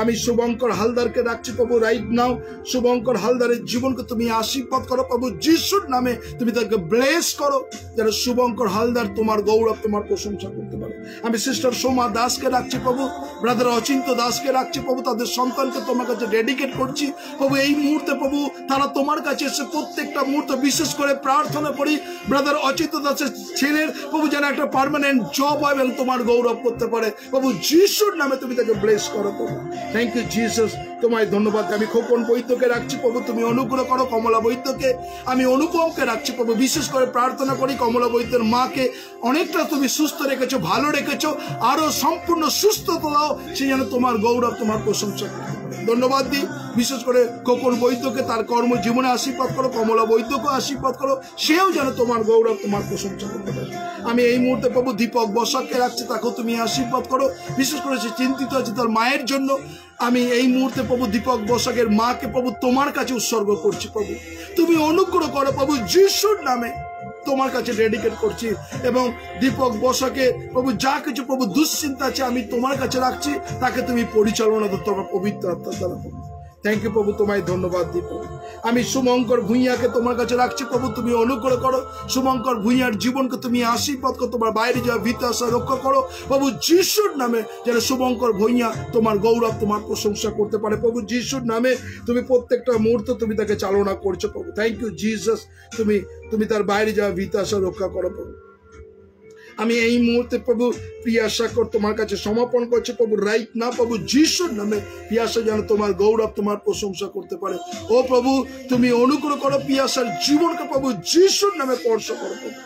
আমি শুভঙ্কর হালদারকে রাখছি প্রভু রাইট নাও, শুভঙ্কর হালদারের জীবনকে তুমি আশীর্বাদ করো প্রভু যিশুর নামে, তুমি তাকে ব্লেস করো যেন শুভঙ্কর হালদার তোমার গৌরব, তোমার প্রশংসা করতে পারে। আমি সিস্টার সোমা দাসকে রাখছি প্রভু, ব্রাদার অচিন্ত দাসকে রাখছি প্রভু, তাদের সন্তানকে তোমার কাছে ডেডিকেট করছি প্রভু। এই মুহূর্তে প্রভু তারা তোমার কাছে এসে প্রত্যেকটা মুহূর্ত বিশেষ করে প্রার্থনা করি ব্রাদার অচিন্ত দাসের ছেলের প্রভু যেন একটা পার্মানেন্ট জব হয় এবং তোমার গৌরব করতে পারে প্রভু যিশুর নামে, তুমি তাকে ব্লেস করো প্রভু। থ্যাংক ইউ জিসাস, তোমায় ধন্যবাদ। আমি খোকন বৈদ্যকে রাখছি প্রভু, তুমি অনুগ্রহ করো। কমলা বৈদ্যকে আমি অনুপমকে রাখছি প্রভু, বিশেষ করে প্রার্থনা করি কমলা বৈদ্যের মাকে অনেকটা তুমি সুস্থ রেখেছো, ভালো রেখেছো, আরো সম্পূর্ণ সুস্থতা দাও, সে যেন তোমার গৌরব, তোমার প্রশংসা করতে পারে। ধন্যবাদ দিই বিশেষ করে খোকন বৈদ্যকে, তার কর্মজীবনে আশীর্বাদ করো, কমলা বৈদ্যকে আশীর্বাদ করো, সেও যেন তোমার গৌরব, তোমার প্রশংসা করতে পারে। আমি এই মুহূর্তে প্রভু দীপক বসাককে রাখছি, তাকেও তুমি আশীর্বাদ করো, বিশেষ করে সে চিন্তিত আছে তার মায়ের জন্য। আমি এই মুহূর্তে প্রভু দীপক বসাকের মাকে প্রভু তোমার কাছে উৎসর্গ করছি প্রভু, তুমি অনুগ্রহ করো প্রভু, যিশুর নামে তোমার কাছে ডেডিকেট করছি। এবং দীপক বসাকে প্রভু যা কিছু প্রভু দুশ্চিন্তা আছে আমি তোমার কাছে রাখছি, তাকে তুমি পরিচালনা করতে হবে পবিত্র আত্মার দ্বারা প্রভু। থ্যাংক ইউ প্রভু, তোমায় ধন্যবাদ দিই প্রভু। আমি শুভঙ্কর ভূঁইয়াকে তোমার কাছে রাখছি প্রভু, তুমি অনুগ্রহ করো। শুভঙ্কর ভূঁইয়ার জীবনকে তুমি আশীর্বাদ করো, তোমার বাইরে যাওয়া ভীত আশা রক্ষা করো প্রভু, যিশুর নামে যেন শুভঙ্কর ভূঁইয়া তোমার গৌরব, তোমার প্রশংসা করতে পারে প্রভু, যিশুর নামে তুমি প্রত্যেকটা মুহূর্ত তুমি তাকে চালনা করছো প্রভু। থ্যাংক ইউ জিসাস, তুমি তার বাইরে যাওয়া ভীত আশা রক্ষা করো প্রভু। আমি এই মুহূর্তে প্রভু প্রিয়াশা কর তোমার কাছে সমাপন করছি প্রভু, রাইট না প্রভু, যিশুর নামে পিয়াসা যেন তোমার গৌরব, তোমার প্রশংসা করতে পারে। ও প্রভু তুমি অনুগ্রহ করো, পিয়াসার জীবনকে প্রভু যিশুর নামে স্পর্শ করো প্রভু।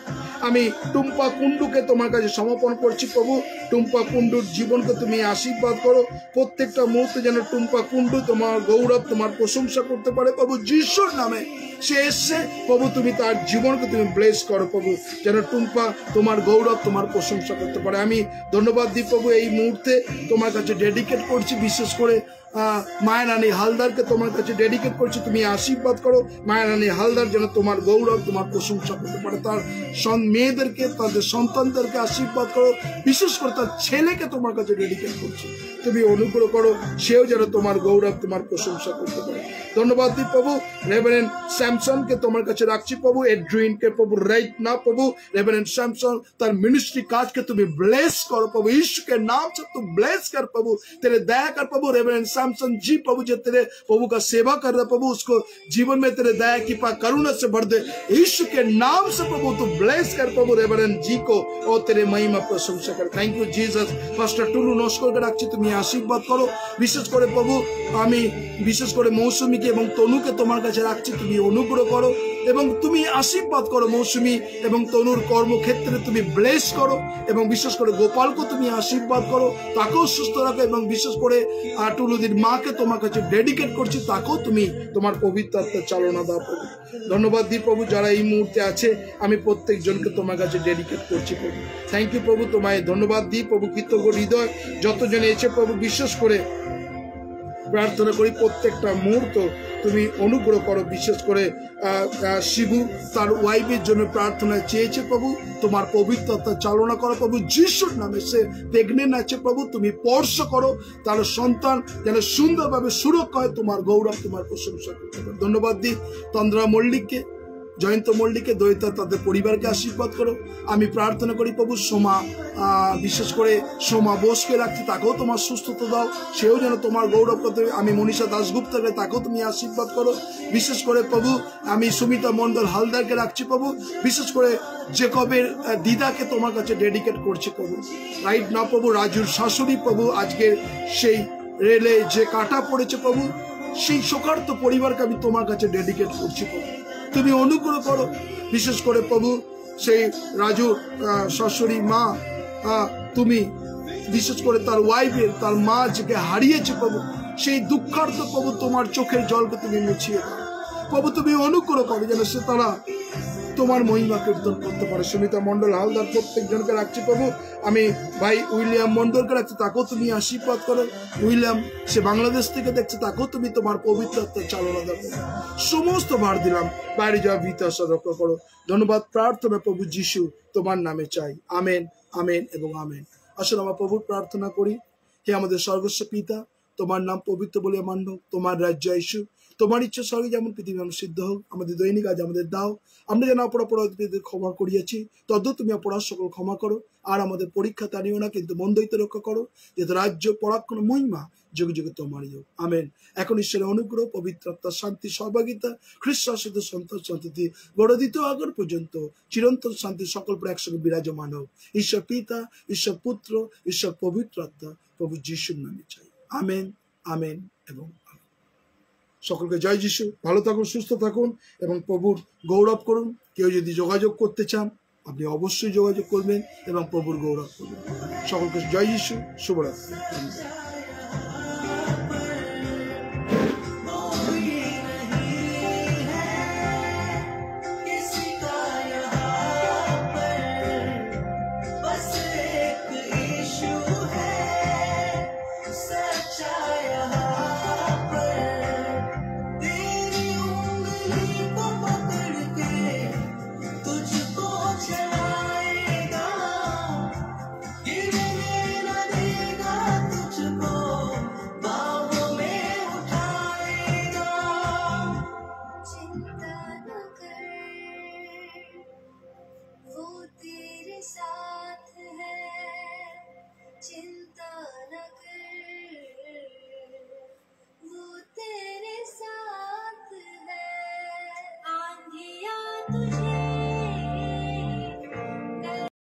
আমি টুম্পা কুন্ডুকে তোমার কাছে সমাপন করছি প্রভু, টুম্পা কুন্ডুর জীবনকে তুমি আশীর্বাদ করো, প্রত্যেকটা মুহূর্তে যেন টুম্পা কুন্ডু তোমার গৌরব, তোমার প্রশংসা করতে পারে প্রভু, যিশুর নামে। সে এসছে প্রভু, তুমি তার জীবনকে তুমি ব্লেস করো প্রভু, যেন টুম্পা তোমার গৌরব, তোমার প্রশংসা করতে পারে। আমি ধন্যবাদ দিই প্রভু, এই মুহূর্তে তোমার কাছে ডেডিকেট করছি, বিশেষ করে মায়ারানী হালদারকে তোমার কাছে ডেডিকেট করছি, তুমি আশীর্বাদ করো। মায়ারানী হালদার যেন তোমার গৌরব, তোমার প্রশংসা করতে পারে, তার মেয়েদেরকে, তাদের সন্তানদেরকে আশীর্বাদ করো, বিশেষ করে তার ছেলেকে তোমার কাছে ডেডিকেট করছি, তুমি অনুগ্রহ করো, সেও যেন তোমার গৌরব, তোমার প্রশংসা করতে পারে। ধন্যবাদ দিই প্রভু, রেভারেন্ড স্যামসনকে তোমার কাছে রাখছি প্রভু, এড্রিনকে প্রভু রাইট না প্রভু, रेवरेंड सैमसन तार मिनिस्ट्री काज के तुम्हें ब्लेस करो प्रभु, यीशु के नाम से तू ब्लेस कर प्रभु, तेरे दया कर प्रभु। रेवरेंड सैमसन जी प्रभु जो तेरे प्रभु का सेवा कर रहा प्रभु, उसको जीवन में तेरे दया की करुणा से भर दे, यीशु के नाम से प्रभु तू ब्लेस कर प्रभु रेवरेंड जी को, और तेरे महिमा प्रशंसा कर। Thank you Jesus. Pastor Tulu Naskar के राखছি, তুমি আশীর্বাদ করো, বিশেষ করে প্রভু আমি বিশেষ করে মৌসুমীকে এবং তনুকে তোমার কাছে রাখছি, তুমি অনুগ্রহ করো এবং তুমি আশীর্বাদ করো মৌসুমী এবং তনুর কর্মক্ষেত্রে তুমি ব্লেস করো, এবং বিশেষ করে গোপালকে তুমি আশীর্বাদ করো, তাকেও সুস্থ রাখো, এবং বিশেষ করে টুলুদির মাকে তোমার কাছে ডেডিকেট করছি, তাকেও তুমি তোমার পবিত্র আত্মার চালনা দাও প্রভু। ধন্যবাদ দিই প্রভু, যারা এই মুহূর্তে আছে আমি প্রত্যেক জনকে তোমার কাছে ডেডিকেট করছি প্রভু। থ্যাংক ইউ প্রভু, তোমায় ধন্যবাদ দিই প্রভু। কৃতজ্ঞ হৃদয় যতজন এসে প্রভু, বিশেষ করে প্রার্থনা করি প্রত্যেকটা মুহূর্ত তুমি অনুগ্রহ করো। বিশেষ করে শিবু তার ওয়াইফের জন্য প্রার্থনা চেয়েছে প্রভু, তোমার পবিত্রতা চালনা করো প্রভু, যিশুর নামে। সে প্রেগনেন্ট আছে প্রভু, তুমি স্পর্শ করো, তার সন্তান যেন সুন্দরভাবে সুরক্ষা হয়, তোমার গৌরব, তোমার প্রশংসা করতে পারে। ধন্যবাদ দিই তন্দ্রা মল্লিককে, জয়ন্ত মল্লিককে, দৈতা তাদের পরিবারকে আশীর্বাদ করো। আমি প্রার্থনা করি প্রভু সোমা, বিশেষ করে সোমা বোসকে রাখছি, তাকেও তোমার সুস্থতা দাও, সেও যেন তোমার গৌরব করতে। আমি মনীষা দাশগুপ্তকে, তাকেও তুমি আশীর্বাদ করো। বিশেষ করে প্রভু আমি সুমিতা মন্ডল হালদারকে রাখছি প্রভু, বিশেষ করে জেকবের দিদাকে তোমার কাছে ডেডিকেট করছি প্রভু। রাইট না প্রভু রাজুর শাশুড়ি প্রভু, আজকের সেই রেলে যে কাটা পড়েছে প্রভু, সেই শোকার্ত পরিবারকে আমি তোমার কাছে ডেডিকেট করছি প্রভু, তুমি অনুগ্রহ করো। বিশেষ করে প্রভু সেই রাজুর শাশুড়ি মা, তুমি বিশেষ করে তার ওয়াইফের, তার মা যাকে হারিয়েছে প্রভু, সেই দুঃখার্ত প্রভু তোমার চোখের জলকে তুমি মুছিয়ে দাও প্রভু, তুমি অনুগ্রহ করো যেন সে তারা তোমার মহিমা কীর্তন করতে পারে। সুমিতা মন্ডল হালদার প্রত্যেক জনকে রাখছি প্রভু। আমি ভাই উইলিয়াম মন্ডলকে রাখছি, তাকেও তুমি আশীর্বাদ করো। উইলিয়াম সে বাংলাদেশ থেকে দেখছে, তাকেও তুমি তোমার পবিত্র চালনা দাও। সমস্ত ভার দিলাম, বাইরে যাওয়া ভীত আশা রক্ষা করো। ধন্যবাদ প্রার্থনা প্রভু যিশু তোমার নামে চাই, আমেন, আমেন এবং আমেন। আসলে আমরা প্রভুর প্রার্থনা করি, হে আমাদের সর্বস্ব পিতা, তোমার নাম পবিত্র বলে মান্য, তোমার রাজ্য আইসুক, তোমার ইচ্ছা স্বর্গে যেমন পৃথিবী যেমন সিদ্ধ হোক। আমাদের দৈনিক আজ আমাদের দাও, আমরা যেন অপরাধীদের ক্ষমা করিয়াছি, তদ্দূর তুমি অপরাধ সকল ক্ষমা করো, আর আমাদের পরীক্ষা তানিও না, কিন্তু মন্দ হইতে রক্ষা করো, যেহেতু রাজ্য পরাক্রম মহিমা যুগে যুগে তোমারই হোক, আমেন। এখন ঈশ্বরের অনুগ্রহ, পবিত্র আত্মার শান্তি, সহভাগিতা, খ্রিস্ট শাসিত সন্তোষ শান্তি গড়দিত আগর পর্যন্ত চিরন্তন শান্তি সকল পর একসঙ্গে বিরাজমান হোক। ঈশ্বর পিতা, ঈশ্বর পুত্র, ঈশ্বর পবিত্র আত্মা, প্রভু যিশুর নামে চাই, আমেন, আমেন এবং আমেন। সকলকে জয় যিশু। ভালো থাকুন, সুস্থ থাকুন এবং প্রভুর গৌরব করুন। কেউ যদি যোগাযোগ করতে চান আপনি অবশ্যই যোগাযোগ করবেন এবং প্রভুর গৌরব করবেন। সকলকে জয় যিশু। শুভরাত্রি। तुझे